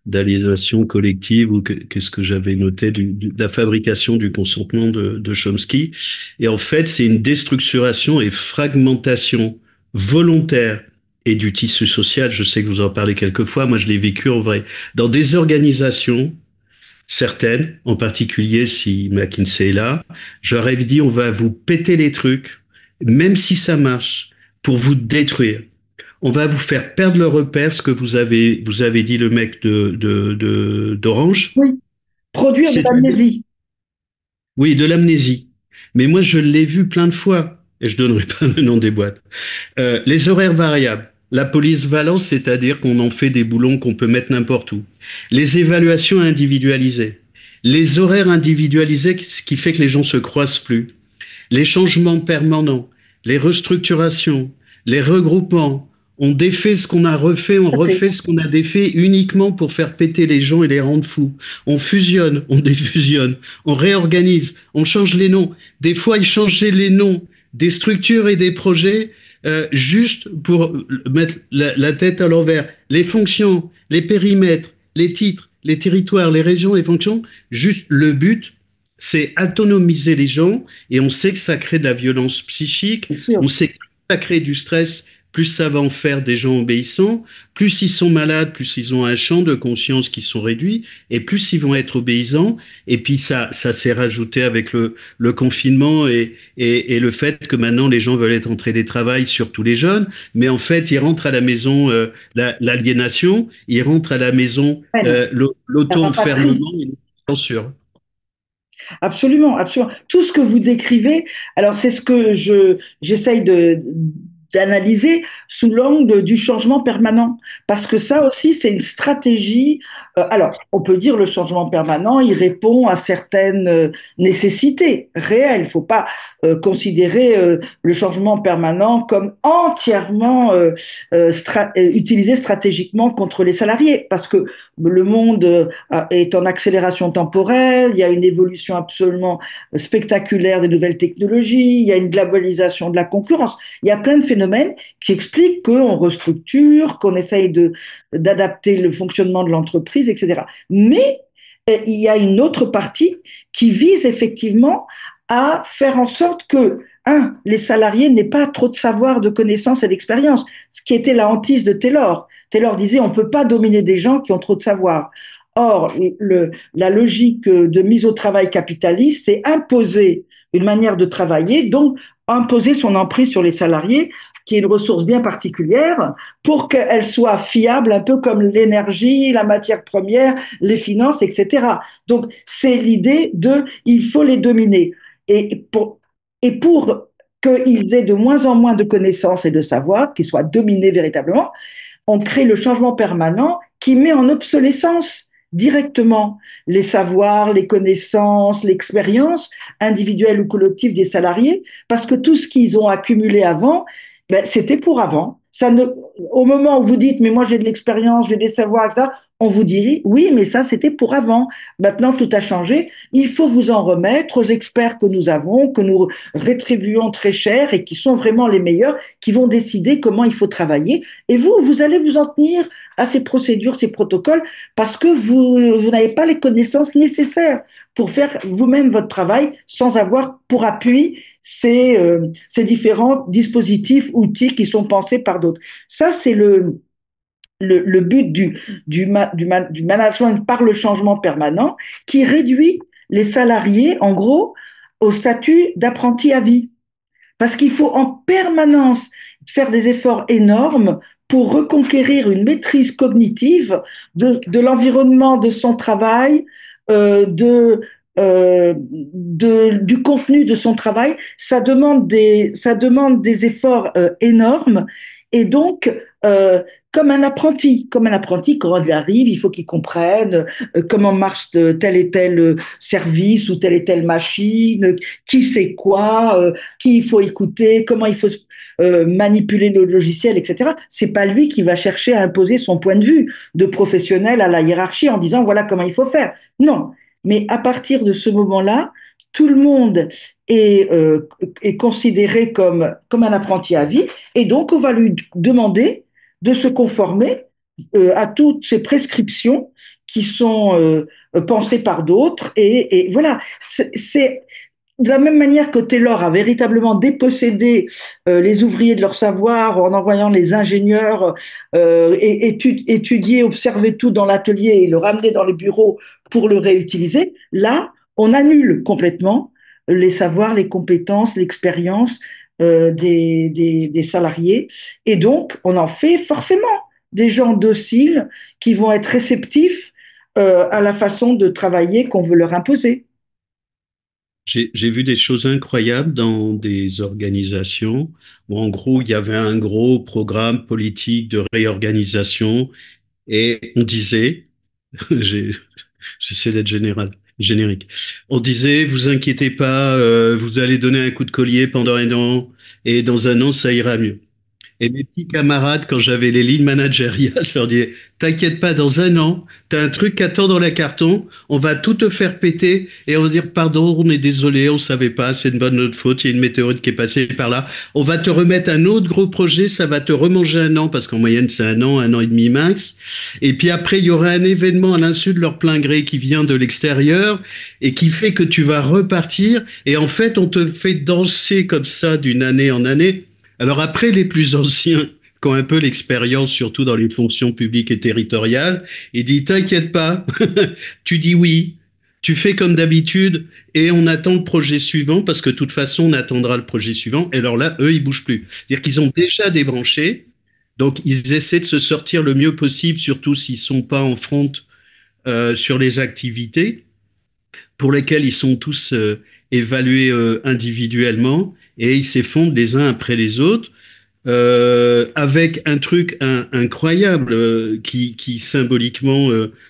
d'aliénation collective ou qu'est-ce que j'avais noté de la fabrication du consentement de Chomsky. Et en fait, c'est une déstructuration et fragmentation volontaire et du tissu social. Je sais que vous en parlez quelquefois. Moi, je l'ai vécu en vrai dans des organisations. Certaines, en particulier si McKinsey est là, j'aurais dit on va vous péter les trucs, même si ça marche, pour vous détruire. on va vous faire perdre le repère, ce que vous avez dit le mec d'Orange. Oui, produire de C'est, l'amnésie. oui, de l'amnésie. Mais moi, je l'ai vu plein de fois, et je donnerai pas le nom des boîtes. Les horaires variables. La police valence, c'est-à-dire qu'on en fait des boulons qu'on peut mettre n'importe où. Les évaluations individualisées. Les horaires individualisés, ce qui fait que les gens se croisent plus. Les changements permanents, les restructurations, les regroupements. On défait ce qu'on a refait, on Tout à fait. refait ce qu'on a défait uniquement pour faire péter les gens et les rendre fous. On fusionne, on défusionne, on réorganise, on change les noms. Des fois, ils changeaient les noms des structures et des projets juste pour mettre la tête à l'envers. Les fonctions, les périmètres, les titres, les territoires, les régions, les fonctions, juste le but, c'est autonomiser les gens et on sait que ça crée de la violence psychique, Bien sûr. on sait que ça crée du stress, plus ça va en faire des gens obéissants, plus ils sont malades, plus ils ont un champ de conscience qui sont réduits et plus ils vont être obéissants. Et puis ça s'est rajouté avec le confinement et le fait que maintenant les gens veulent être en télétravail, surtout les jeunes, mais en fait ils rentrent à la maison l'aliénation, ils rentrent à la maison Peine. La rapaterie. l'auto-enfermement et la censure. Absolument, absolument. Tout ce que vous décrivez, alors c'est ce que j'essaye d'analyser sous l'angle du changement permanent. Parce que ça aussi, c'est une stratégie. Alors, on peut dire le changement permanent, il répond à certaines nécessités réelles. Il ne faut pas considérer le changement permanent comme entièrement utilisé stratégiquement contre les salariés. Parce que le monde est en accélération temporelle, il y a une évolution absolument spectaculaire des nouvelles technologies, il y a une globalisation de la concurrence, il y a plein de phénomènes qui expliquent qu'on restructure, qu'on essaye d'adapter le fonctionnement de l'entreprise, etc. Mais il y a une autre partie qui vise effectivement à faire en sorte que, les salariés n'aient pas trop de savoir, de connaissances et d'expérience, ce qui était la hantise de Taylor. Taylor disait on ne peut pas dominer des gens qui ont trop de savoir. Or, la logique de mise au travail capitaliste, c'est imposer une manière de travailler, donc imposer son emprise sur les salariés, qui est une ressource bien particulière, pour qu'elle soit fiable, un peu comme l'énergie, la matière première, les finances, etc. Donc, c'est l'idée de il faut les dominer. Et pour qu'ils aient de moins en moins de connaissances et de savoir, qu'ils soient dominés véritablement, on crée le changement permanent qui met en obsolescence directement les savoirs, les connaissances, l'expérience individuelle ou collective des salariés, parce que tout ce qu'ils ont accumulé avant, ben, c'était pour avant. Ça ne, au moment où vous dites, mais moi j'ai de l'expérience, j'ai des savoirs, etc., on vous dit, oui, mais ça c'était pour avant. Maintenant tout a changé. Il faut vous en remettre aux experts que nous avons, que nous rétribuons très cher et qui sont vraiment les meilleurs, qui vont décider comment il faut travailler. Et vous, vous allez vous en tenir à ces procédures, ces protocoles, parce que vous n'avez pas les connaissances nécessaires pour faire vous-même votre travail sans avoir pour appui ces différents dispositifs, outils qui sont pensés par d'autres. Ça, c'est le but du management par le changement permanent qui réduit les salariés, en gros, au statut d'apprenti à vie. Parce qu'il faut en permanence faire des efforts énormes pour reconquérir une maîtrise cognitive de l'environnement de son travail, du contenu de son travail. Ça demande des efforts énormes. Et donc, comme un apprenti, quand il arrive, il faut qu'il comprenne comment marche tel et tel service ou telle et telle machine, qui sait quoi, qui il faut écouter, comment il faut manipuler le logiciel, etc. C'est pas lui qui va chercher à imposer son point de vue de professionnel à la hiérarchie en disant voilà comment il faut faire. Non, mais à partir de ce moment-là, tout le monde est considéré comme un apprenti à vie, et donc on va lui demander de se conformer à toutes ces prescriptions qui sont pensées par d'autres. Et voilà, c'est de la même manière que Taylor a véritablement dépossédé les ouvriers de leur savoir en envoyant les ingénieurs étudier, observer tout dans l'atelier et le ramener dans les bureaux pour le réutiliser, là, on annule complètement les savoirs, les compétences, l'expérience des salariés. Et donc, on en fait forcément des gens dociles qui vont être réceptifs à la façon de travailler qu'on veut leur imposer. J'ai vu des choses incroyables dans des organisations où, en gros, il y avait un gros programme politique de réorganisation et on disait, j'ai- j'essaie d'être générique, on disait, vous inquiétez pas, vous allez donner un coup de collier pendant un an et dans un an, ça ira mieux. Et mes petits camarades, quand j'avais les lignes managériales, je leur disais, t'inquiète pas, dans un an, t'as un truc qui attend dans la carton, on va tout te faire péter et on va dire, pardon, on est désolé, on savait pas, c'est une bonne notre faute, il y a une météorite qui est passée par là. On va te remettre un autre gros projet, ça va te remanger un an, parce qu'en moyenne, c'est un an et demi max. Et puis après, il y aura un événement à l'insu de leur plein gré qui vient de l'extérieur et qui fait que tu vas repartir. Et en fait, on te fait danser comme ça d'une année en année. Alors après, les plus anciens, qui ont un peu l'expérience, surtout dans les fonctions publiques et territoriales, ils disent, t'inquiète pas, tu dis oui, tu fais comme d'habitude et on attend le projet suivant parce que de toute façon, on attendra le projet suivant. Et alors là, eux, ils bougent plus. C'est-à-dire qu'ils ont déjà débranché, donc ils essaient de se sortir le mieux possible, surtout s'ils sont pas en front sur les activités pour lesquelles ils sont tous évalués individuellement et ils s'effondrent les uns après les autres avec un truc incroyable qui symboliquement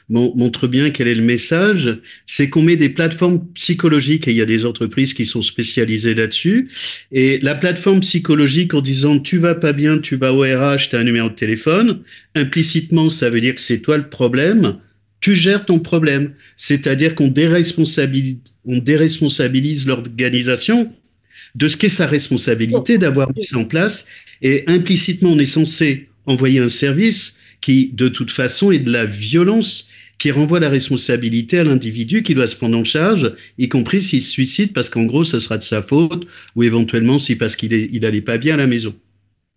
montre bien quel est le message, c'est qu'on met des plateformes psychologiques et il y a des entreprises qui sont spécialisées là-dessus. Et la plateforme psychologique en disant tu vas pas bien, tu vas au RH, tu as un numéro de téléphone, implicitement ça veut dire que c'est toi le problème. Tu gères ton problème, c'est-à-dire on déresponsabilise l'organisation de ce qu'est sa responsabilité d'avoir mis ça en place. Et implicitement, on est censé envoyer un service qui, de toute façon, est de la violence, qui renvoie la responsabilité à l'individu qui doit se prendre en charge, y compris s'il se suicide parce qu'en gros, ce sera de sa faute, ou éventuellement si parce il allait pas bien à la maison.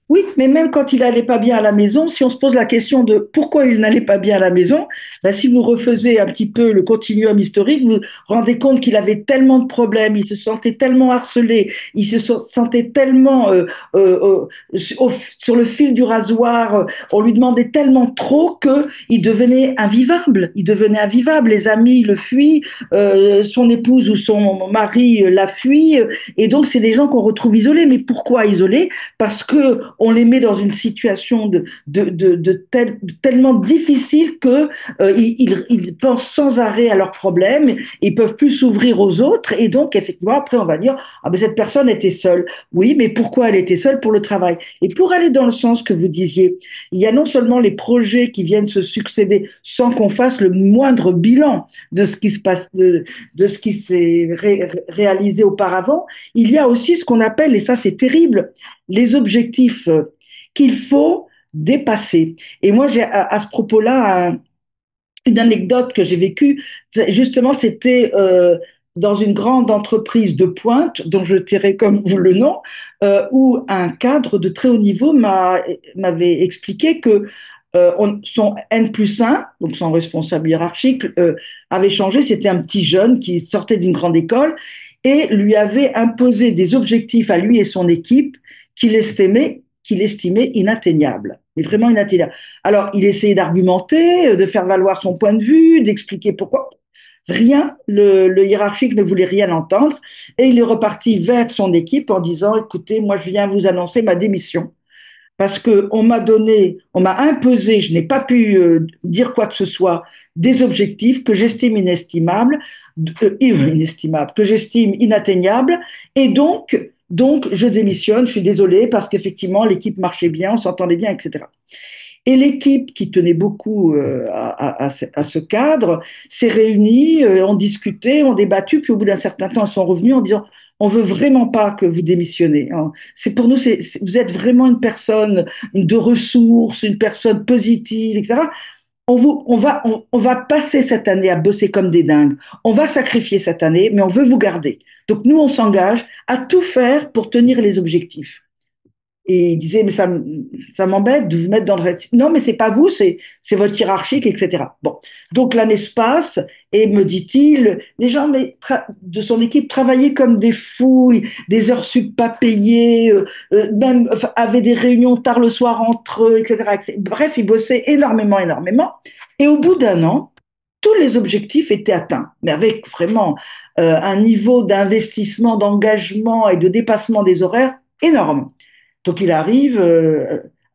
Oui, mais même quand il n'allait pas bien à la maison, si on se pose la question de pourquoi il n'allait pas bien à la maison, ben, si vous refaisez un petit peu le continuum historique, vous vous rendez compte qu'il avait tellement de problèmes, il se sentait tellement harcelé, il se sentait tellement sur le fil du rasoir, on lui demandait tellement trop que il devenait invivable. Il devenait invivable. Les amis le fuient, son épouse ou son mari la fuit, et donc c'est des gens qu'on retrouve isolés. Mais pourquoi isolés? Parce que on les met dans une situation tellement difficile que ils pensent sans arrêt à leurs problèmes, ils peuvent plus s'ouvrir aux autres, et donc effectivement après on va dire ah ben cette personne était seule. Oui, mais pourquoi elle était seule? Pour le travail. Et pour aller dans le sens que vous disiez, il y a non seulement les projets qui viennent se succéder sans qu'on fasse le moindre bilan de ce qui se passe, de ce qui s'est réalisé auparavant, il y a aussi ce qu'on appelle, et ça c'est terrible, les objectifs qu'il faut dépasser. Et moi, j'ai à ce propos-là une anecdote que j'ai vécue. Justement, c'était dans une grande entreprise de pointe, dont je tairai comme vous le nom, où un cadre de très haut niveau m'avait expliqué que son N plus 1, donc son responsable hiérarchique, avait changé. C'était un petit jeune qui sortait d'une grande école et lui avait imposé des objectifs à lui et son équipe qu'il estimait inatteignables, mais vraiment inatteignables. Alors, il essayait d'argumenter, de faire valoir son point de vue, d'expliquer pourquoi. Rien, le hiérarchique ne voulait rien entendre et il est reparti vers son équipe en disant, écoutez, moi je viens vous annoncer ma démission parce que on m'a imposé, je n'ai pas pu dire quoi que ce soit, des objectifs que j'estime inestimables, que j'estime inatteignables, et donc je démissionne. Je suis désolée parce qu'effectivement l'équipe marchait bien, on s'entendait bien, etc. Et l'équipe qui tenait beaucoup à ce cadre s'est réunie, ont discuté, ont débattu, puis au bout d'un certain temps, ils sont revenus en disant on veut vraiment pas que vous démissionnez. C'est pour nous, vous êtes vraiment une personne de ressources, une personne positive, etc. On va passer cette année à bosser comme des dingues. On va sacrifier cette année, mais on veut vous garder. Donc nous, on s'engage à tout faire pour tenir les objectifs. Et il disait, mais ça m'embête de vous mettre dans le récit. Non, mais c'est pas vous, c'est votre hiérarchique, etc. Bon. Donc l'année se passe et me dit-il, les gens de son équipe travaillaient comme des fous, des heures sup pas payées, même enfin, avaient des réunions tard le soir entre eux, etc., etc. Bref, ils bossaient énormément, énormément. Et au bout d'un an, tous les objectifs étaient atteints, mais avec vraiment un niveau d'investissement, d'engagement et de dépassement des horaires énorme. Donc il arrive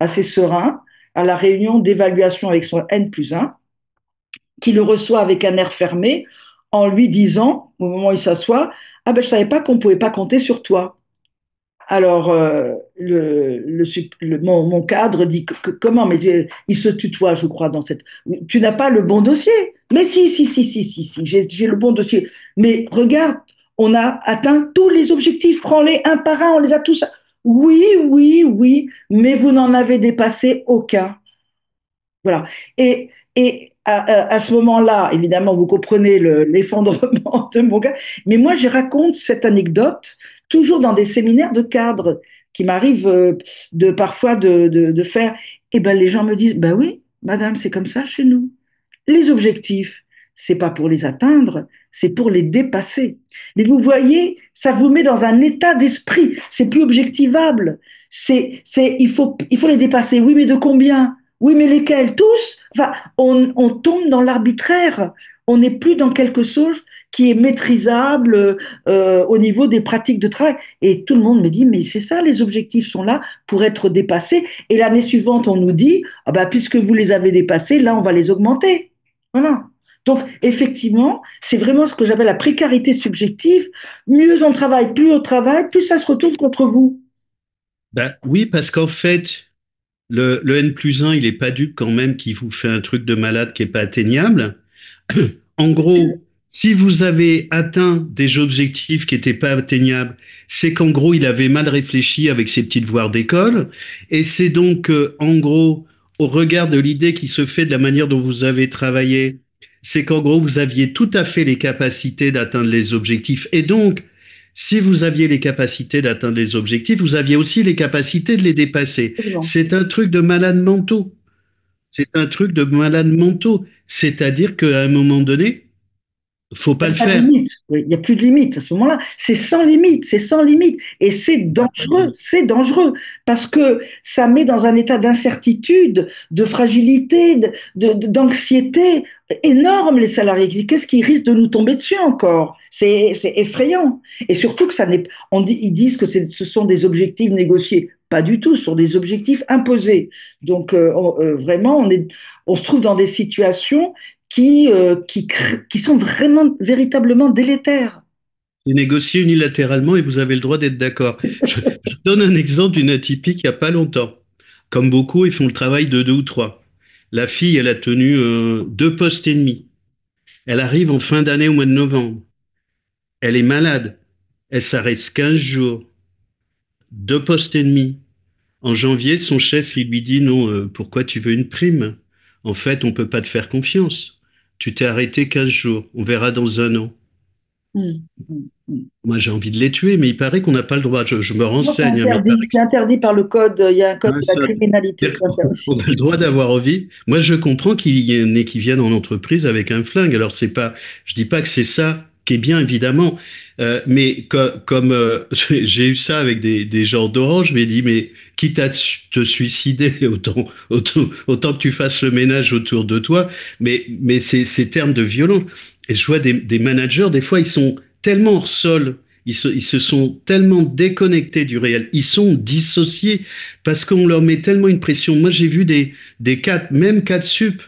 assez serein à la réunion d'évaluation avec son N+1, qui le reçoit avec un air fermé en lui disant, au moment où il s'assoit, ah ben je savais pas qu'on ne pouvait pas compter sur toi. Alors, mon cadre dit comment, mais il se tutoie, je crois, dans cette. Tu n'as pas le bon dossier. Mais si, si, si, si, si, si, j'ai le bon dossier. Mais regarde, on a atteint tous les objectifs. Prends-les un par un, on les a tous. Oui, oui, oui, mais vous n'en avez dépassé aucun. Voilà. Et à ce moment-là, évidemment, vous comprenez l'effondrement de mon gars. Mais moi, je raconte cette anecdote toujours dans des séminaires de cadres qui m'arrivent parfois de faire. Et ben, les gens me disent, ben oui, madame, c'est comme ça chez nous. Les objectifs, c'est pas pour les atteindre, c'est pour les dépasser. Mais vous voyez, ça vous met dans un état d'esprit. C'est plus objectivable. Il faut les dépasser. Oui, mais de combien? Oui, mais lesquels? Tous? Enfin, on tombe dans l'arbitraire. On n'est plus dans quelque chose qui est maîtrisable au niveau des pratiques de travail. Et tout le monde me dit, mais c'est ça, les objectifs sont là pour être dépassés. Et l'année suivante, on nous dit, ah bah, puisque vous les avez dépassés, là, on va les augmenter. Voilà. Donc, effectivement, c'est vraiment ce que j'appelle la précarité subjective. Mieux on travaille, plus ça se retourne contre vous. Ben, oui, parce qu'en fait, le N+1, il est pas dupe quand même qu'il vous fait un truc de malade qui est pas atteignable. En gros, si vous avez atteint des objectifs qui n'étaient pas atteignables, c'est qu'en gros, il avait mal réfléchi avec ses petits devoirs d'école. Et c'est donc, en gros, au regard de l'idée qui se fait de la manière dont vous avez travaillé, c'est qu'en gros, vous aviez tout à fait les capacités d'atteindre les objectifs. Et donc, si vous aviez les capacités d'atteindre les objectifs, vous aviez aussi les capacités de les dépasser. Absolument. C'est un truc de malade mentaux. C'est un truc de malade mentaux. C'est-à-dire qu'à un moment donné, faut Il pas n'y le a pas de faire. limite. Oui, il n'y a plus de limite à ce moment-là. C'est sans limite, c'est sans limite. Et c'est dangereux, parce que ça met dans un état d'incertitude, de fragilité, d'anxiété énorme les salariés. Qu'est-ce qui risque de nous tomber dessus encore? C'est effrayant. Et surtout que ça n'est, ils disent que ce sont des objectifs négociés. Pas du tout, ce sont des objectifs imposés. Donc vraiment, on se trouve dans des situations qui sont vraiment, véritablement délétères. C'est négocié unilatéralement et vous avez le droit d'être d'accord. Je donne un exemple d'une atypique il n'y a pas longtemps. Comme beaucoup, ils font le travail de deux ou trois. La fille, elle a tenu deux postes et demi. Elle arrive en fin d'année au mois de novembre. Elle est malade. Elle s'arrête 15 jours. Deux postes et demi. En janvier, son chef, il lui dit non, pourquoi tu veux une prime? En fait, on peut pas te faire confiance. Tu t'es arrêté 15 jours. On verra dans un an. Mm, mm, mm. Moi, j'ai envie de les tuer, mais il paraît qu'on n'a pas le droit. Je me Non, renseigne, hein, mais il c'est interdit par le code. Il y a un code paraît de la ça. criminalité C'est-à-dire qui interdit. qu'on a le droit d'avoir envie. Moi, je comprends qu'il y en ait qui viennent en entreprise avec un flingue. Alors, c'est pas, je dis pas que c'est ça qui est bien, évidemment. Mais comme j'ai eu ça avec des gens d'Orange, je m'ai dit, mais quitte à te suicider, autant que tu fasses le ménage autour de toi. Mais ces termes de violence. Et je vois des managers, des fois, ils sont tellement hors sol. Ils se sont tellement déconnectés du réel. Ils sont dissociés parce qu'on leur met tellement une pression. Moi, j'ai vu des cadres, même cadres sup,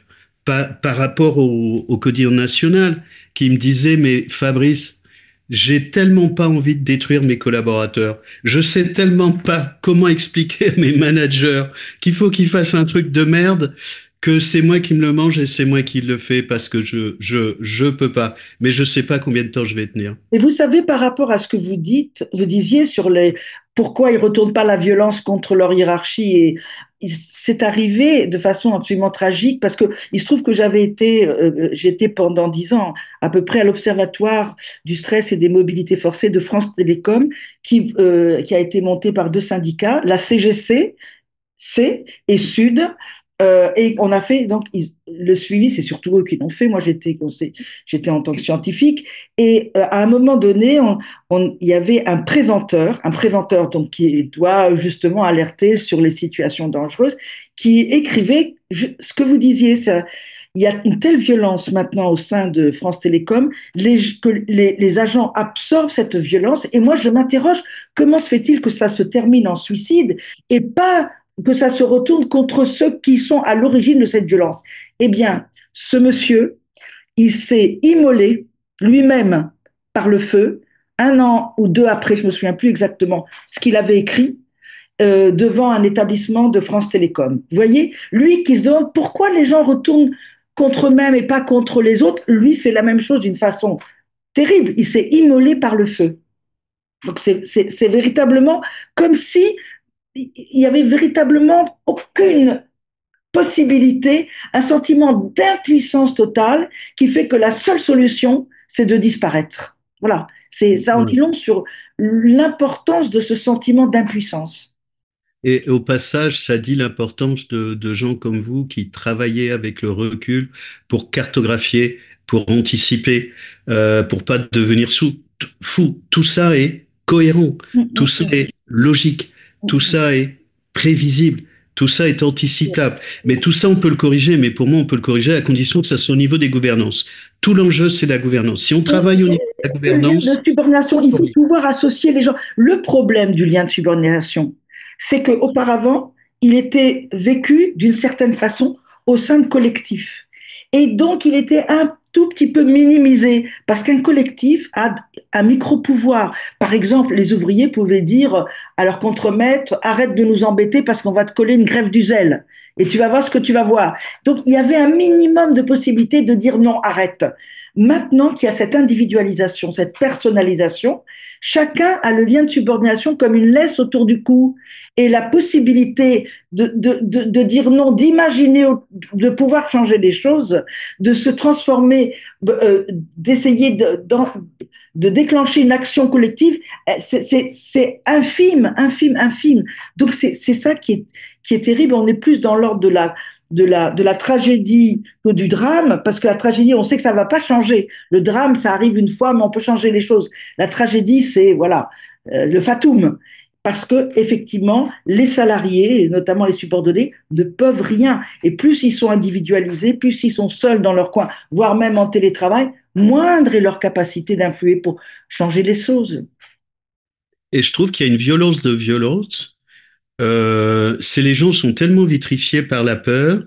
par rapport au quotidien national, qui me disaient, mais Fabrice, j'ai tellement pas envie de détruire mes collaborateurs. Je sais tellement pas comment expliquer à mes managers qu'il faut qu'ils fassent un truc de merde que c'est moi qui me le mange et c'est moi qui le fais parce que je peux pas. Mais je sais pas combien de temps je vais tenir. Et vous savez, par rapport à ce que vous dites, vous disiez sur les pourquoi ils ne retournent pas la violence contre leur hiérarchie et c'est arrivé de façon absolument tragique parce que il se trouve que j'étais pendant 10 ans à peu près à l'Observatoire du stress et des mobilités forcées de France Télécom qui a été monté par deux syndicats, la CGC C et Sud. Et on a fait donc le suivi, c'est surtout eux qui l'ont fait. Moi, j'étais en tant que scientifique. Et à un moment donné, il y avait un préventeur donc qui doit justement alerter sur les situations dangereuses, qui écrivait ce que vous disiez. Ça, il y a une telle violence maintenant au sein de France Télécom que les agents absorbent cette violence. Et moi, je m'interroge comment se fait-il que ça se termine en suicide et pas que ça se retourne contre ceux qui sont à l'origine de cette violence. Eh bien, ce monsieur, il s'est immolé lui-même par le feu, 1 an ou 2 après, je ne me souviens plus exactement ce qu'il avait écrit, devant un établissement de France Télécom. Vous voyez, lui qui se demande pourquoi les gens retournent contre eux-mêmes et pas contre les autres, lui fait la même chose d'une façon terrible. Il s'est immolé par le feu. Donc c'est véritablement comme si il y avait véritablement aucune possibilité, un sentiment d'impuissance totale qui fait que la seule solution, c'est de disparaître. Voilà, ça en dit long sur l'importance de ce sentiment d'impuissance. Et au passage, ça dit l'importance de gens comme vous qui travaillez avec le recul pour cartographier, pour anticiper, pour pas devenir fou. Tout ça est cohérent, tout ça est logique, tout ça est prévisible, tout ça est anticipable. Mais tout ça, on peut le corriger. Mais pour moi, on peut le corriger à condition que ça soit au niveau des gouvernances. Tout l'enjeu, c'est la gouvernance. Si on travaille au niveau de la Le lien de gouvernance, subordination, il faut pouvoir associer les gens. Le problème du lien de subordination, c'est qu'auparavant, il était vécu d'une certaine façon au sein de collectifs. Et donc, il était un tout petit peu minimisé parce qu'un collectif a un micro-pouvoir. Par exemple, les ouvriers pouvaient dire à leur contremaître, arrête de nous embêter parce qu'on va te coller une grève du zèle et tu vas voir ce que tu vas voir. Donc, il y avait un minimum de possibilité de dire non, arrête. Maintenant qu'il y a cette individualisation, cette personnalisation, chacun a le lien de subordination comme une laisse autour du cou et la possibilité de dire non, d'imaginer, de pouvoir changer les choses, de se transformer, d'essayer de déclencher une action collective, c'est infime, infime, infime. Donc c'est ça qui est terrible. On est plus dans l'ordre de la tragédie que du drame, parce que la tragédie, on sait que ça ne va pas changer. Le drame, ça arrive une fois, mais on peut changer les choses. La tragédie, c'est voilà le fatum. Parce que effectivement, les salariés, et notamment les subordonnés, ne peuvent rien. Et plus ils sont individualisés, plus ils sont seuls dans leur coin, voire même en télétravail, moindre est leur capacité d'influer pour changer les choses. et je trouve qu'il y a une violence de violence. C'est les gens sont tellement vitrifiés par la peur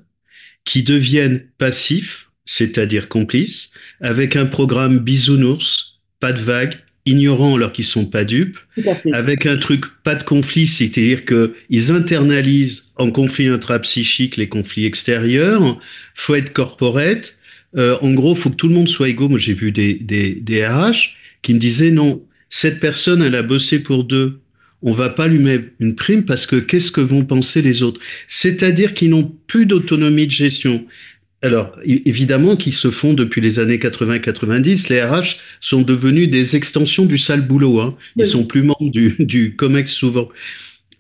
qui deviennent passifs, c'est-à-dire complices, avec un programme bisounours, pas de vagues, ignorants alors qu'ils sont pas dupes, Tout à fait. avec un truc pas de conflit, c'est-à-dire qu'ils internalisent en conflit intrapsychique les conflits extérieurs, faut être corporate, en gros, faut que tout le monde soit égaux. Moi, j'ai vu des RH qui me disaient non, cette personne, elle a bossé pour deux. On va pas lui mettre une prime parce que qu'est-ce que vont penser les autres? C'est-à-dire qu'ils n'ont plus d'autonomie de gestion. Alors, évidemment, qu'ils se font depuis les années 80-90, les RH sont devenus des extensions du sale boulot. Hein. Ils Oui. sont plus membres du COMEX souvent.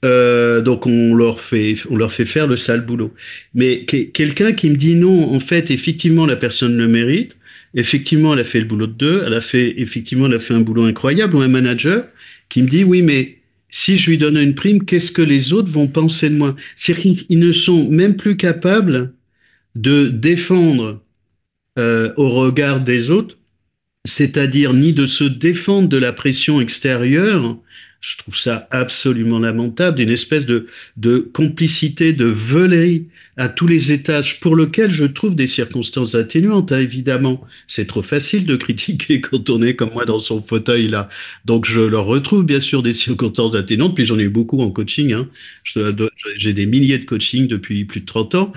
Donc on leur fait faire le sale boulot. Mais quelqu'un qui me dit non, en fait, effectivement, la personne le mérite. Effectivement, elle a fait le boulot de deux. Effectivement, elle a fait un boulot incroyable. Ou un manager qui me dit oui, mais si je lui donne une prime, qu'est-ce que les autres vont penser de moi? C'est-à-dire qu'ils ne sont même plus capables de défendre au regard des autres, c'est-à-dire ni de se défendre de la pression extérieure. Je trouve ça absolument lamentable, d'une espèce de complicité, de veulerie à tous les étages, pour lequel je trouve des circonstances atténuantes, hein, évidemment. C'est trop facile de critiquer quand on est comme moi dans son fauteuil là. Donc je leur retrouve bien sûr des circonstances atténuantes, puis j'en ai eu beaucoup en coaching. Hein. J'ai des milliers de coachings depuis plus de 30 ans.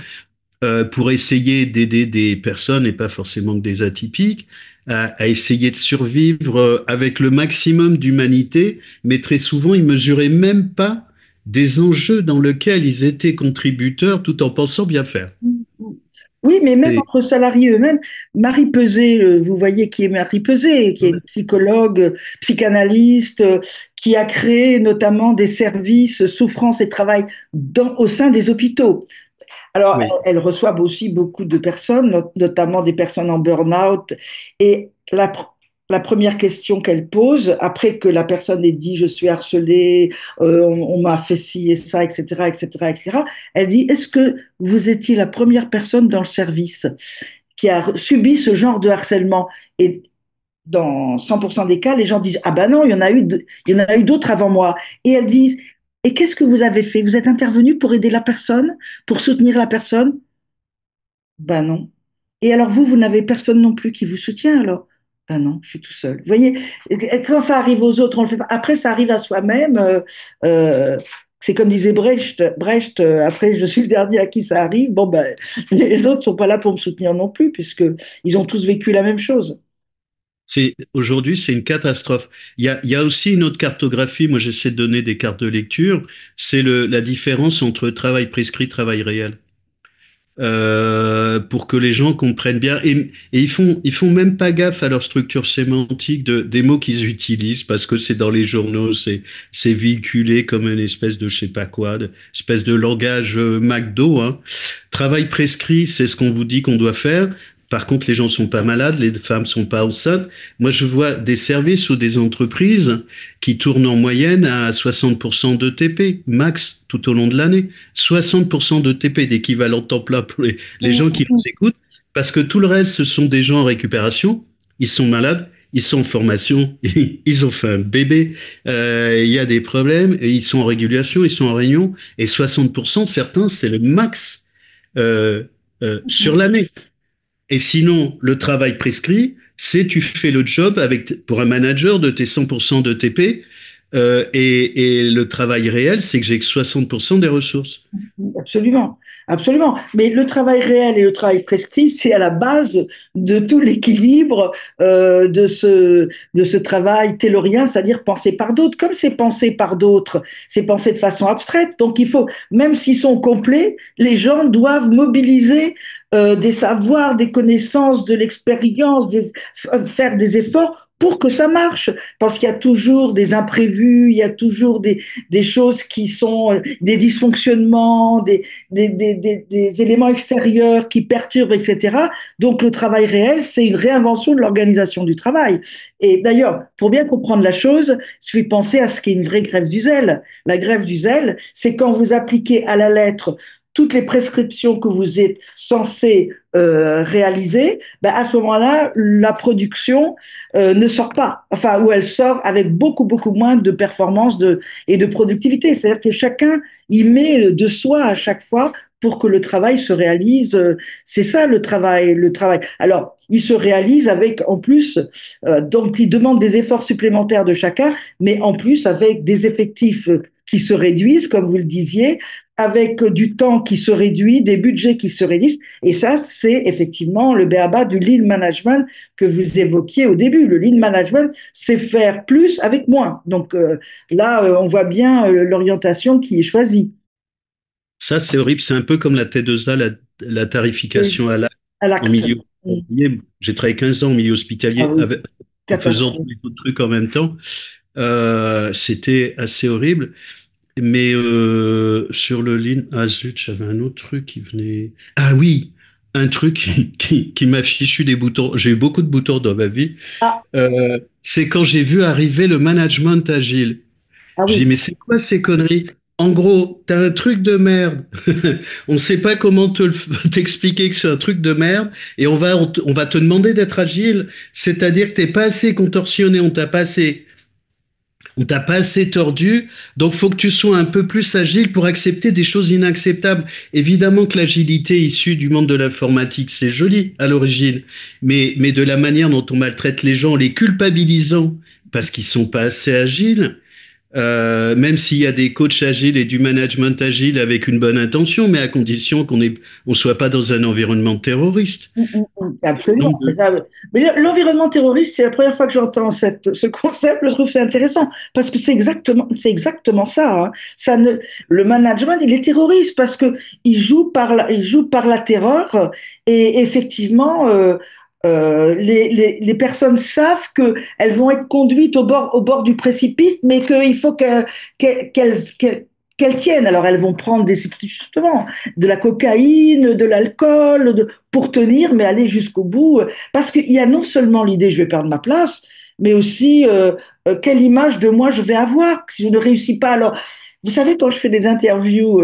pour essayer d'aider des personnes, et pas forcément que des atypiques, à essayer de survivre avec le maximum d'humanité, mais très souvent, ils mesuraient même pas des enjeux dans lesquels ils étaient contributeurs tout en pensant bien faire. Oui, mais même C'est entre salariés eux-mêmes, Marie Peset, vous voyez qui est Marie Peset, qui est une psychologue, psychanalyste, qui a créé notamment des services souffrance et travail au sein des hôpitaux. Alors, oui. elle reçoit aussi beaucoup de personnes, notamment des personnes en burn-out. Et la première question qu'elle pose, après que la personne ait dit je suis harcelée, on m'a fait ci et ça, etc., etc., etc., elle dit est-ce que vous étiez la première personne dans le service qui a subi ce genre de harcèlement? Et dans 100% des cas, les gens disent ah ben non, il y en a eu d'autres avant moi. Et elles disent et qu'est-ce que vous avez fait? Vous êtes intervenu pour aider la personne, pour soutenir la personne? Ben non. Et alors vous n'avez personne non plus qui vous soutient alors? Ben non, je suis tout seul. Vous voyez, quand ça arrive aux autres, on le fait pas. Après, ça arrive à soi-même. C'est comme disait Brecht, après, je suis le dernier à qui ça arrive. Bon, ben, les autres sont pas là pour me soutenir non plus, puisque ils ont tous vécu la même chose. Aujourd'hui, c'est une catastrophe. Il y a aussi une autre cartographie. Moi, j'essaie de donner des cartes de lecture. C'est la différence entre travail prescrit, travail réel. Pour que les gens comprennent bien. Et ils font même pas gaffe à leur structure sémantique des mots qu'ils utilisent parce que c'est dans les journaux, c'est véhiculé comme une espèce de je sais pas quoi, espèce de langage McDo, hein. Travail prescrit, c'est ce qu'on vous dit qu'on doit faire. Par contre, les gens sont pas malades, les femmes sont pas enceintes. Moi, je vois des services ou des entreprises qui tournent en moyenne à 60% de TP, max, tout au long de l'année. 60% de TP d'équivalent temps plein pour les gens qui nous écoutent, parce que tout le reste, ce sont des gens en récupération, ils sont malades, ils sont en formation, ils ont fait un bébé, il y a des problèmes, et ils sont en régulation, ils sont en réunion, et 60%, certains, c'est le max sur l'année. Et sinon, le travail prescrit, c'est tu fais le job avec, pour un manager de tes 100% de TP, et le travail réel, c'est que j'ai que 60% des ressources. Absolument, absolument. Mais le travail réel et le travail prescrit, c'est à la base de tout l'équilibre de ce travail taylorien, c'est-à-dire pensé par d'autres. Comme c'est pensé par d'autres, c'est pensé de façon abstraite. Donc il faut, même s'ils sont complets, les gens doivent mobiliser des savoirs, des connaissances, de l'expérience, faire des efforts pour que ça marche. Parce qu'il y a toujours des imprévus, il y a toujours des choses qui sont des dysfonctionnements, des éléments extérieurs qui perturbent, etc. Donc le travail réel, c'est une réinvention de l'organisation du travail. Et d'ailleurs, pour bien comprendre la chose, il suffit de penser à ce qu'est une vraie grève du zèle. La grève du zèle, c'est quand vous appliquez à la lettre toutes les prescriptions que vous êtes censé réaliser, ben à ce moment-là, la production ne sort pas, enfin, ou elle sort avec beaucoup, beaucoup moins de performance et de productivité. C'est-à-dire que chacun y met de soi à chaque fois pour que le travail se réalise. C'est ça le travail, le travail. Alors, il se réalise avec, en plus, donc il demande des efforts supplémentaires de chacun, mais en plus avec des effectifs qui se réduisent, comme vous le disiez, avec du temps qui se réduit, des budgets qui se réduisent. Et ça, c'est effectivement le b.a.-ba du lean management que vous évoquiez au début. Le lean management, c'est faire plus avec moins. Donc là, on voit bien l'orientation qui est choisie. Ça, c'est horrible. C'est un peu comme la T2A, la Oui, tarification à l'acte à en l'acte. milieu hospitalier. J'ai travaillé 15 ans en milieu Ah hospitalier oui, en faisant tous catastrophe. les autres trucs en même temps. C'était assez horrible. Mais sur le lean, ah zut, j'avais un autre truc qui venait. Ah oui, un truc qui m'a fichu des boutons. J'ai eu beaucoup de boutons dans ma vie. Ah, C'est quand j'ai vu arriver le management agile. ah J'ai dit, oui. mais c'est quoi ces conneries? En gros, t'as un truc de merde. On ne sait pas comment t'expliquer que c'est un truc de merde et on va te demander d'être agile. C'est-à-dire que t'es pas assez contorsionné, on t'a pas assez tordu, donc faut que tu sois un peu plus agile pour accepter des choses inacceptables. Évidemment que l'agilité issue du monde de l'informatique, c'est joli à l'origine, mais de la manière dont on maltraite les gens, les culpabilisant parce qu'ils sont pas assez agiles, même s'il y a des coachs agiles et du management agile avec une bonne intention, mais à condition on soit pas dans un environnement terroriste. Absolument. Donc, Mais l'environnement terroriste, c'est la première fois que j'entends ce concept. Je trouve que c'est intéressant parce que c'est exactement ça, hein. Ça ne, le management, il est terroriste parce que il joue par la terreur et effectivement, les personnes savent qu'elles vont être conduites au bord du précipice, mais qu'il faut qu'elles tiennent. Alors elles vont prendre justement de la cocaïne, de l'alcool, pour tenir, mais aller jusqu'au bout. Parce qu'il y a non seulement l'idée je vais perdre ma place, mais aussi quelle image de moi je vais avoir si je ne réussis pas. Alors, vous savez, quand je fais des interviews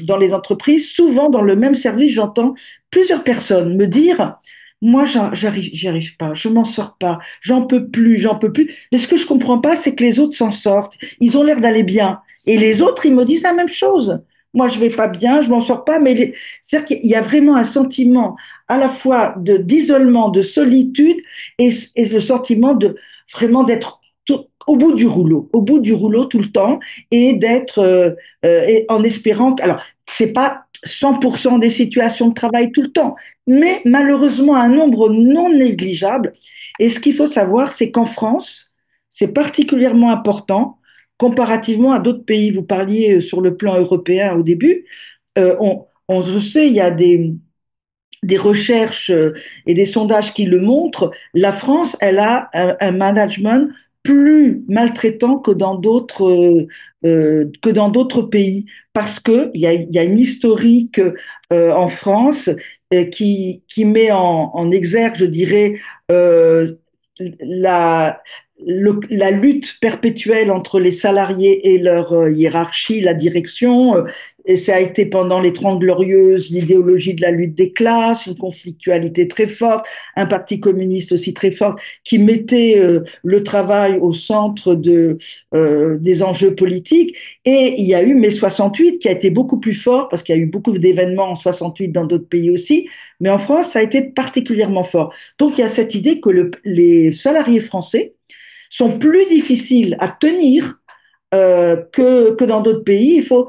dans les entreprises, souvent dans le même service, j'entends plusieurs personnes me dire, moi, j'y arrive pas, je m'en sors pas, j'en peux plus, j'en peux plus. Mais ce que je comprends pas, c'est que les autres s'en sortent. Ils ont l'air d'aller bien. Et les autres, ils me disent la même chose. Moi, je vais pas bien, je m'en sors pas, mais c'est-à-dire qu'il y a vraiment un sentiment à la fois d'isolement, de solitude et le sentiment de vraiment d'être au bout du rouleau tout le temps et d'être et en espérant que, alors, c'est pas 100% des situations de travail tout le temps, mais malheureusement un nombre non négligeable. Et ce qu'il faut savoir, c'est qu'en France, c'est particulièrement important comparativement à d'autres pays. Vous parliez sur le plan européen au début. Je sais, il y a des recherches et des sondages qui le montrent. La France, elle a un management plus maltraitant que dans d'autres pays parce que il y a une historique en France qui met en exergue, je dirais, euh, la, la lutte perpétuelle entre les salariés et leur hiérarchie, la direction. Et ça a été pendant les Trente Glorieuses l'idéologie de la lutte des classes, une conflictualité très forte, un parti communiste aussi très fort qui mettait le travail au centre des enjeux politiques. Et il y a eu mai 68 qui a été beaucoup plus fort parce qu'il y a eu beaucoup d'événements en 68 dans d'autres pays aussi, mais en France, ça a été particulièrement fort. Donc il y a cette idée que les salariés français sont plus difficiles à tenir que dans d'autres pays. Il faut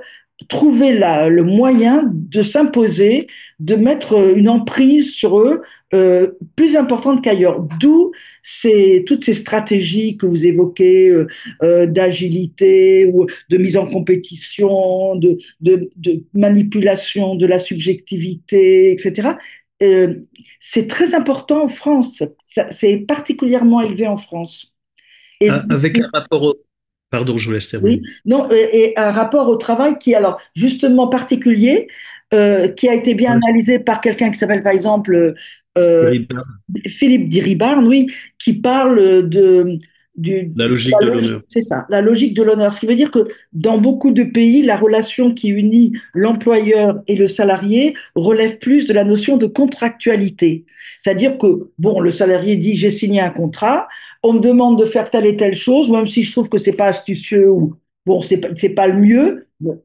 trouver le moyen de s'imposer, de mettre une emprise sur eux plus importante qu'ailleurs. D'où toutes ces stratégies que vous évoquez d'agilité ou de mise en compétition, de manipulation de la subjectivité, etc. Euh, c'est très important en France. C'est particulièrement élevé en France. Et avec un rapport au... Pardon, je vous laisse oui, terminer. non, et un rapport au travail qui est alors justement particulier, qui a été bien Ouais, analysé par quelqu'un qui s'appelle par exemple euh, Philippe Diribarne, oui, qui parle de la logique de l'honneur. c'est ça, la logique de l'honneur. Ce qui veut dire que dans beaucoup de pays, la relation qui unit l'employeur et le salarié relève plus de la notion de contractualité. C'est-à-dire que, bon, le salarié dit, j'ai signé un contrat, on me demande de faire telle et telle chose, même si je trouve que c'est pas astucieux ou, bon, c'est pas le mieux. Bon,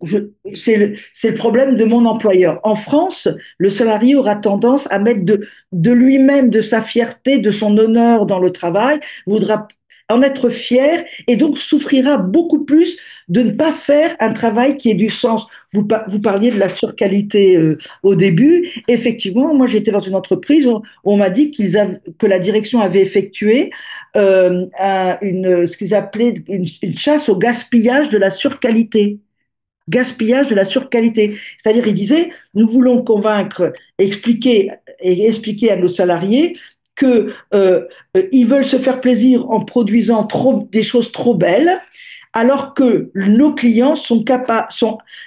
c'est le problème de mon employeur. En France, le salarié aura tendance à mettre de lui-même, de sa fierté, de son honneur dans le travail, voudra en être fier et donc souffrira beaucoup plus de ne pas faire un travail qui ait du sens. Vous parliez de la surqualité au début. Effectivement, moi j'étais dans une entreprise où on m'a dit que la direction avait effectué ce qu'ils appelaient une chasse au gaspillage de la surqualité. Gaspillage de la surqualité. C'est-à-dire, il disait, nous voulons convaincre, expliquer et expliquer à nos salariés que ils veulent se faire plaisir en produisant des choses trop belles, alors que nos clients sont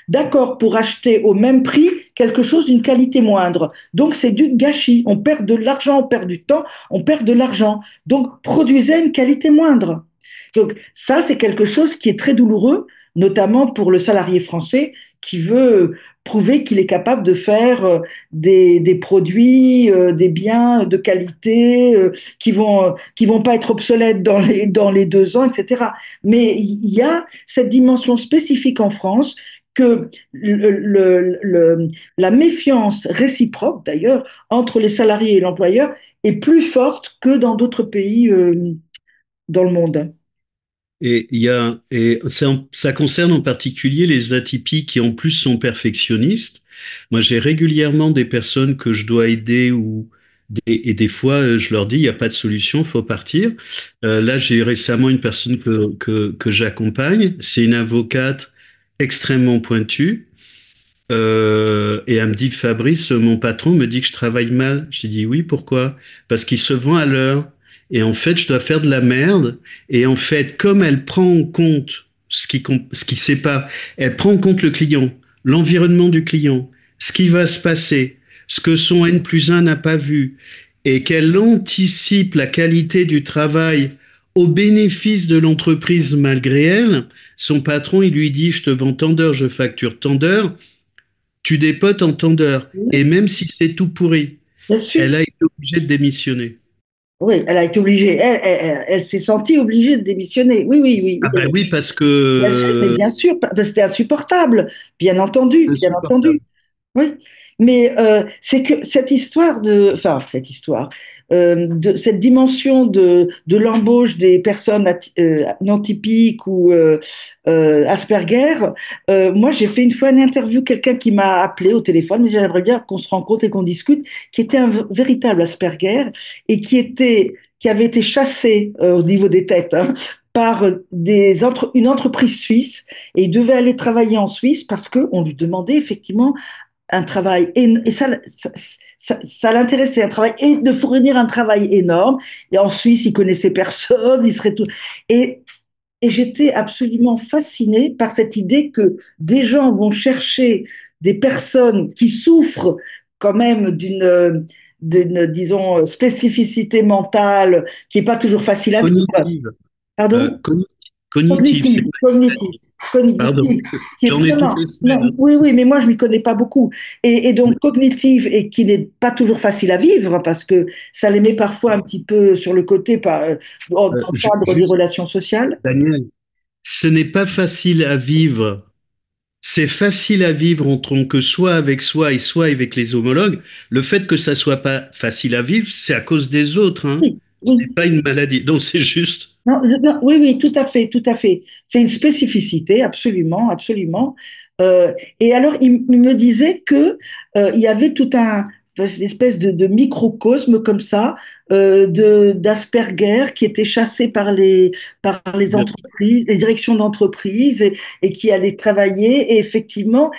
d'accord pour acheter au même prix quelque chose d'une qualité moindre. Donc c'est du gâchis. On perd de l'argent, on perd du temps, on perd de l'argent. Donc produisez une qualité moindre. Donc ça, c'est quelque chose qui est très douloureux, notamment pour le salarié français qui veut prouver qu'il est capable de faire des produits, des biens de qualité qui vont pas être obsolètes dans les 2 ans, etc. Mais il y a cette dimension spécifique en France que la méfiance réciproque, d'ailleurs, entre les salariés et l'employeur est plus forte que dans d'autres pays dans le monde. et ça concerne en particulier les atypiques qui en plus sont perfectionnistes. Moi, j'ai régulièrement des personnes que je dois aider et des fois, je leur dis, il n'y a pas de solution, faut partir. Là, j'ai récemment une personne que j'accompagne. C'est une avocate extrêmement pointue. Et elle me dit, Fabrice, mon patron me dit que je travaille mal. J'ai dit, oui, pourquoi? Parce qu'il se vend à l'heure. Et en fait, je dois faire de la merde. Et en fait, comme elle prend en compte ce qui sait pas, elle prend en compte le client, l'environnement du client, ce qui va se passer, ce que son N+1 n'a pas vu, et qu'elle anticipe la qualité du travail au bénéfice de l'entreprise malgré elle, son patron, il lui dit, je te vends tant d'heures, je facture tant d'heures, tu dépotes en tendeur. Oui, Et même si c'est tout pourri, bien sûr. elle a été obligée de démissionner. Oui, elle a été obligée. Elle s'est sentie obligée de démissionner. Oui, oui, oui, Ah oui. ben oui, parce Bien sûr, mais que bien sûr, c'était insupportable. Bien entendu, bien entendu. insupportable. Oui, mais c'est que cette histoire enfin cette histoire, de cette dimension de l'embauche des personnes non typiques ou Asperger, moi j'ai fait une fois une interview, quelqu'un qui m'a appelé au téléphone, mais j'aimerais bien qu'on se rencontre et qu'on discute, qui était un véritable Asperger et qui avait été chassé au niveau des têtes, hein, par une entreprise suisse et il devait aller travailler en Suisse parce qu'on lui demandait effectivement un travail et ça l'intéressait, un travail et de fournir un travail énorme. Et en Suisse, il connaissait personne, il serait tout. Et, et j'étais absolument fascinée par cette idée que des gens vont chercher des personnes qui souffrent quand même disons, spécificité mentale qui est pas toujours facile à vivre. Cognitive. Pardon? Cognitive. Cognitive, c'est Cognitive, pas une cognitive, maladie. Pardon. cognitive, qui est J'en ai toutes vraiment, les semaines, non, hein. oui, oui, mais moi je m'y connais pas beaucoup. Et donc cognitive et qui n'est pas toujours facile à vivre hein, parce que ça les met parfois un petit peu sur le côté dans le cadre des Juste, relations sociales. Daniel, ce n'est pas facile à vivre. C'est facile à vivre en tant que soit avec soi et soit avec les homologues. Le fait que ça soit pas facile à vivre, c'est à cause des autres, hein. Oui, oui, C'est pas une maladie. Donc c'est juste. non, non, oui, oui, tout à fait, tout à fait. C'est une spécificité, absolument, absolument. Et alors, il me disait que il y avait tout une espèce de microcosme comme ça, d'Asperger qui était chassé par les entreprises, les directions d'entreprise et qui allait travailler. Et effectivement,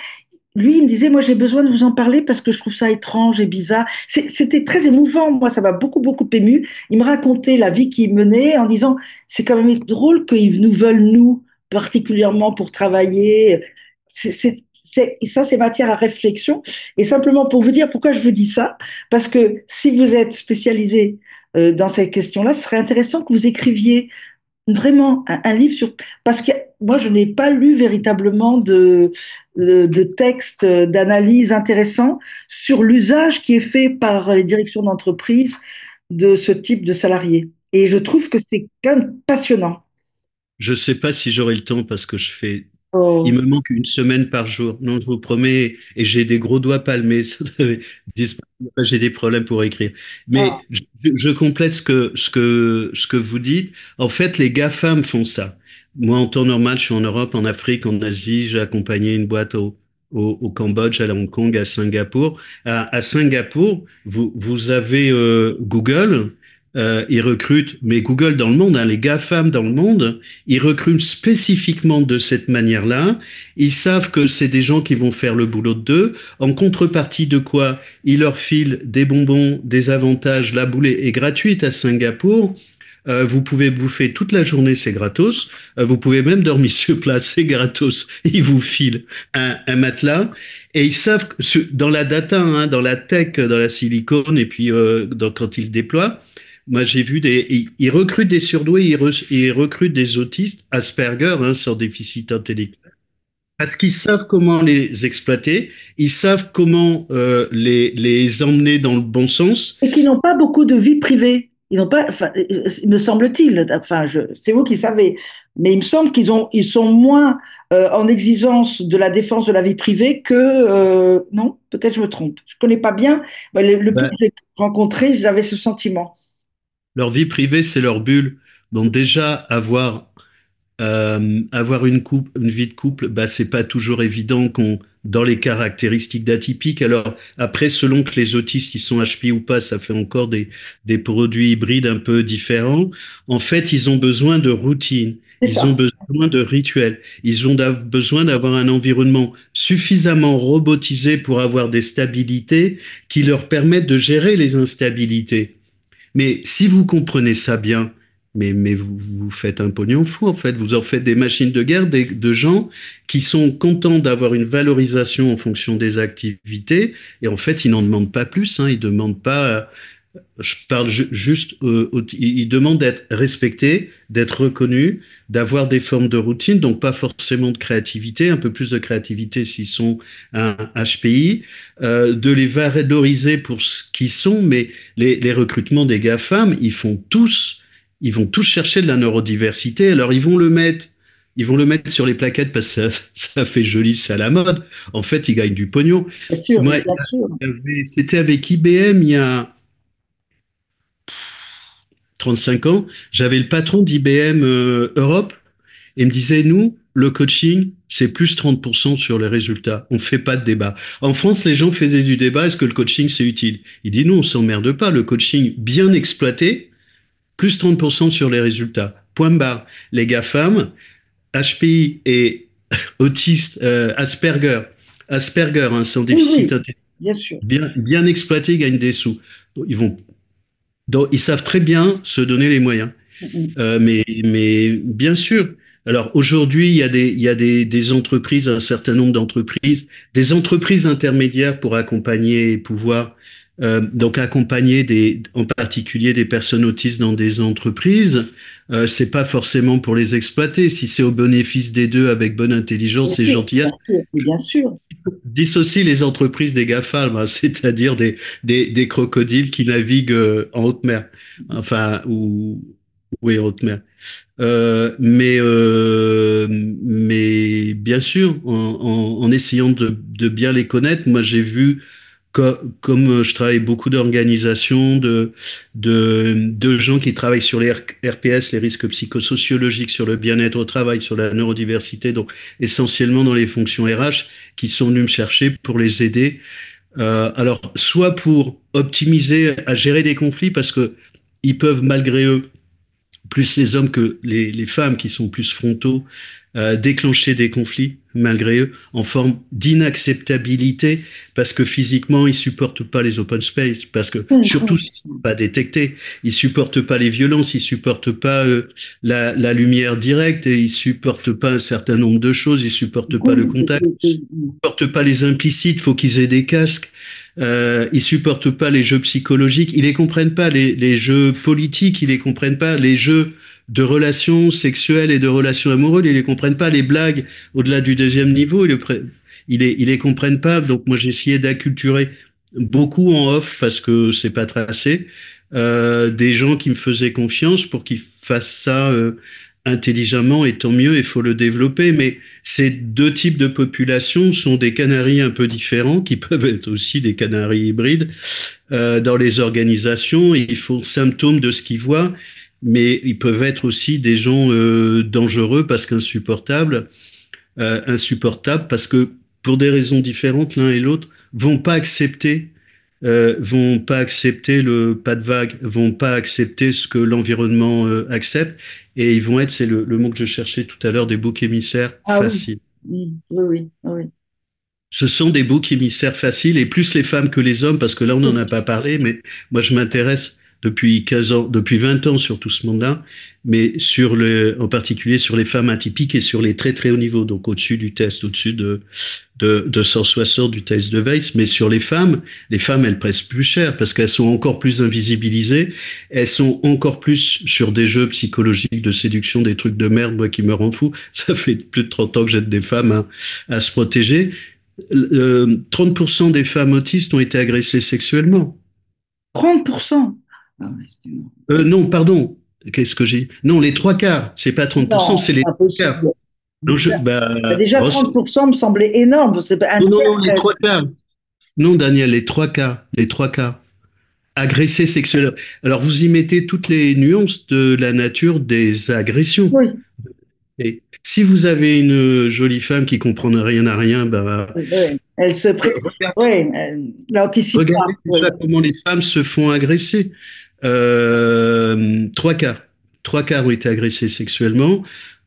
lui, il me disait, moi, j'ai besoin de vous en parler parce que je trouve ça étrange et bizarre. C'était très émouvant. Moi, ça m'a beaucoup, beaucoup ému. Il me racontait la vie qu'il menait en disant, c'est quand même drôle qu'ils nous veulent, nous, particulièrement pour travailler. Et ça, c'est matière à réflexion. Et simplement pour vous dire pourquoi je vous dis ça, parce que si vous êtes spécialisé dans ces questions-là, ce serait intéressant que vous écriviez vraiment un livre sur... Parce que moi, je n'ai pas lu véritablement de texte d'analyse intéressant sur l'usage qui est fait par les directions d'entreprise de ce type de salariés. Et je trouve que c'est quand même passionnant. Je sais pas si j'aurai le temps parce que il Oh, me manque une semaine par jour. Non, je vous promets, et j'ai des gros doigts palmés. J'ai des problèmes pour écrire. Mais ah, je complète ce que vous dites. En fait, les GAFAM font ça. Moi, en temps normal, je suis en Europe, en Afrique, en Asie. J'ai accompagné une boîte au Cambodge, à Hong Kong, à Singapour. À Singapour, vous avez Google. Ils recrutent, mais Google dans le monde, hein, les GAFAM dans le monde, ils recrutent spécifiquement de cette manière-là. Ils savent que c'est des gens qui vont faire le boulot de deux. En contrepartie de quoi, ils leur filent des bonbons, des avantages. La boulée est gratuite à Singapour. Vous pouvez bouffer toute la journée, c'est gratos. Vous pouvez même dormir sur place, c'est gratos. Ils vous filent un matelas. Et ils savent que dans la data, hein, dans la tech, dans la silicone, et puis quand ils déploient, moi, j'ai vu ils recrutent des surdoués, ils recrutent des autistes, Asperger, hein, sans déficit intellectuel, parce qu'ils savent comment les exploiter, ils savent comment les emmener dans le bon sens. et qui n'ont pas beaucoup de vie privée. Ils n'ont pas, enfin, me semble-t-il, enfin, c'est vous qui savez, mais il me semble ils sont moins en exigence de la défense de la vie privée que, non, peut-être je me trompe. Je connais pas bien, mais le peu que Ben, j'ai rencontré, j'avais ce sentiment. leur vie privée, c'est leur bulle. Donc déjà, avoir Avoir une vie de couple, bah, c'est pas toujours évident dans les caractéristiques d'atypique. Alors après, selon que les autistes ils sont HP ou pas, ça fait encore des produits hybrides un peu différents. En fait, ils ont besoin de routine, C'est ils ont ça. besoin de rituels, ils ont besoin d'avoir un environnement suffisamment robotisé pour avoir des stabilités qui leur permettent de gérer les instabilités. Mais si vous comprenez ça bien, mais vous faites un pognon fou, en fait. Vous en faites des machines de guerre, de gens qui sont contents d'avoir une valorisation en fonction des activités. Et en fait, ils n'en demandent pas plus. Hein, ils demandent pas. Je parle juste. Ils demandent d'être respectés, d'être reconnus, d'avoir des formes de routine. Donc pas forcément de créativité, un peu plus de créativité s'ils sont un HPI, de les valoriser pour ce qu'ils sont. Mais les recrutements des GAFAM, ils vont tous chercher de la neurodiversité. Alors ils vont le mettre sur les plaquettes parce que ça fait joli, c'est à la mode. En fait, ils gagnent du pognon. Bien sûr, Moi, mais bien sûr. c'était avec IBM il y a 35 ans. J'avais le patron d'IBM Europe et me disait, nous, le coaching, c'est plus 30% sur les résultats. On ne fait pas de débat. En France, les gens faisaient du débat. Est-ce que le coaching, c'est utile? Il dit, non, on s'emmerde pas. Le coaching bien exploité, plus 30% sur les résultats. Point barre. Les GAFAM, HPI et autistes, Asperger, hein, sont Oui, déficit oui, intellectuel bien sûr. bien exploités, gagnent des sous. Donc, ils savent très bien se donner les moyens. Mm, Mais bien sûr. Alors aujourd'hui, il y a des entreprises, un certain nombre d'entreprises, des entreprises intermédiaires pour accompagner et pouvoir donc accompagner en particulier des personnes autistes dans des entreprises. C'est pas forcément pour les exploiter. Si c'est au bénéfice des deux avec bonne intelligence et gentillesse, bien sûr, mais bien sûr. dissocie les entreprises des GAFAM, hein, c'est-à-dire des crocodiles qui naviguent en haute mer, enfin ou oui en haute mer. Mais bien sûr, en essayant de bien les connaître, moi j'ai vu, comme je travaille beaucoup d'organisations, de gens qui travaillent sur les RPS, les risques psychosociologiques, sur le bien-être au travail, sur la neurodiversité, donc essentiellement dans les fonctions RH, qui sont venus me chercher pour les aider. Alors, soit pour optimiser à gérer des conflits, parce que ils peuvent malgré eux plus les hommes que les femmes qui sont plus frontaux, déclencher des conflits malgré eux en forme d'inacceptabilité parce que physiquement ils supportent pas les open space parce que surtout s'ils sont pas détectés, ils supportent pas les violences, ils supportent pas la lumière directe et ils supportent pas un certain nombre de choses, ils supportent pas le Oui, contact, ils supportent pas les implicites, faut qu'ils aient des casques. Ils supportent pas les jeux psychologiques, ils les comprennent pas les jeux politiques, ils les comprennent pas les jeux de relations sexuelles et de relations amoureuses, ils les comprennent pas les blagues au-delà du deuxième niveau, ils les comprennent pas. Donc moi j'ai essayé d'acculturer beaucoup en off parce que c'est pas tracé, des gens qui me faisaient confiance pour qu'ils fassent ça intelligemment et tant mieux, il faut le développer. Mais ces deux types de populations sont des canaris un peu différents qui peuvent être aussi des canaris hybrides dans les organisations. Ils font symptômes de ce qu'ils voient, mais ils peuvent être aussi des gens dangereux parce insupportables parce que pour des raisons différentes, l'un et l'autre vont pas accepter le pas de vague, vont pas accepter ce que l'environnement accepte, et ils vont être, c'est le mot que je cherchais tout à l'heure, des boucs émissaires Ah oui, faciles. oui, oui, oui. Ce sont des boucs émissaires faciles, et plus les femmes que les hommes, parce que là, on n'en a pas parlé, mais moi, je m'intéresse depuis 15 ans, depuis 20 ans sur tout ce monde-là, mais en particulier sur les femmes atypiques et sur les très très hauts niveaux, donc au-dessus du test, au-dessus de 160 du test de Weiss, mais sur les femmes, elles pressent plus cher parce qu'elles sont encore plus invisibilisées, elles sont encore plus sur des jeux psychologiques de séduction, des trucs de merde, moi qui me rends fou. Ça fait plus de 30 ans que j'aide des femmes à se protéger. 30% des femmes autistes ont été agressées sexuellement. 30%. Ah ouais, c'est énorme. Non, pardon. Qu'est-ce que j'ai? Non, les trois quarts. C'est pas 30%, Non, c'est les trois quarts. impossible. Non, Bah, déjà, oh, 30% me semblait énorme. C'est pas un non, tiers les trois presque. quarts. Non, Daniel, les trois quarts. Les trois quarts. Agressés sexuellement. Alors, vous y mettez toutes les nuances de la nature des agressions. Oui, Et si vous avez une jolie femme qui comprend rien à rien, bah, Ouais. Elle se pré... regardez, ouais, elle n'anticipe regardez pas. Ouais. déjà comment les femmes se font agresser. Trois quarts. Trois quarts ont été agressés sexuellement.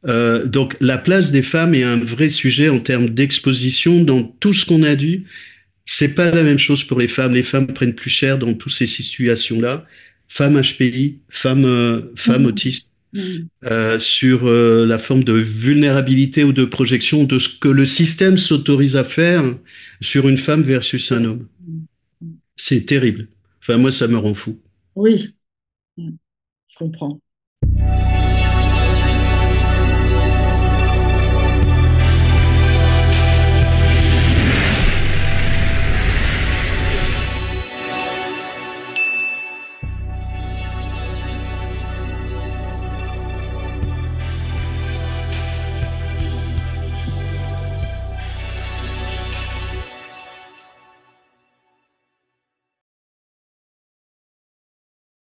Donc la place des femmes est un vrai sujet en termes d'exposition dans tout ce qu'on a dit. C'est pas la même chose pour les femmes. Les femmes prennent plus cher dans toutes ces situations-là. Femmes HPI, femmes Mhm. autistes, Mhm. sur la forme de vulnérabilité ou de projection de ce que le système s'autorise à faire sur une femme versus un homme. C'est terrible. Enfin, moi, ça me rend fou. Oui, je comprends.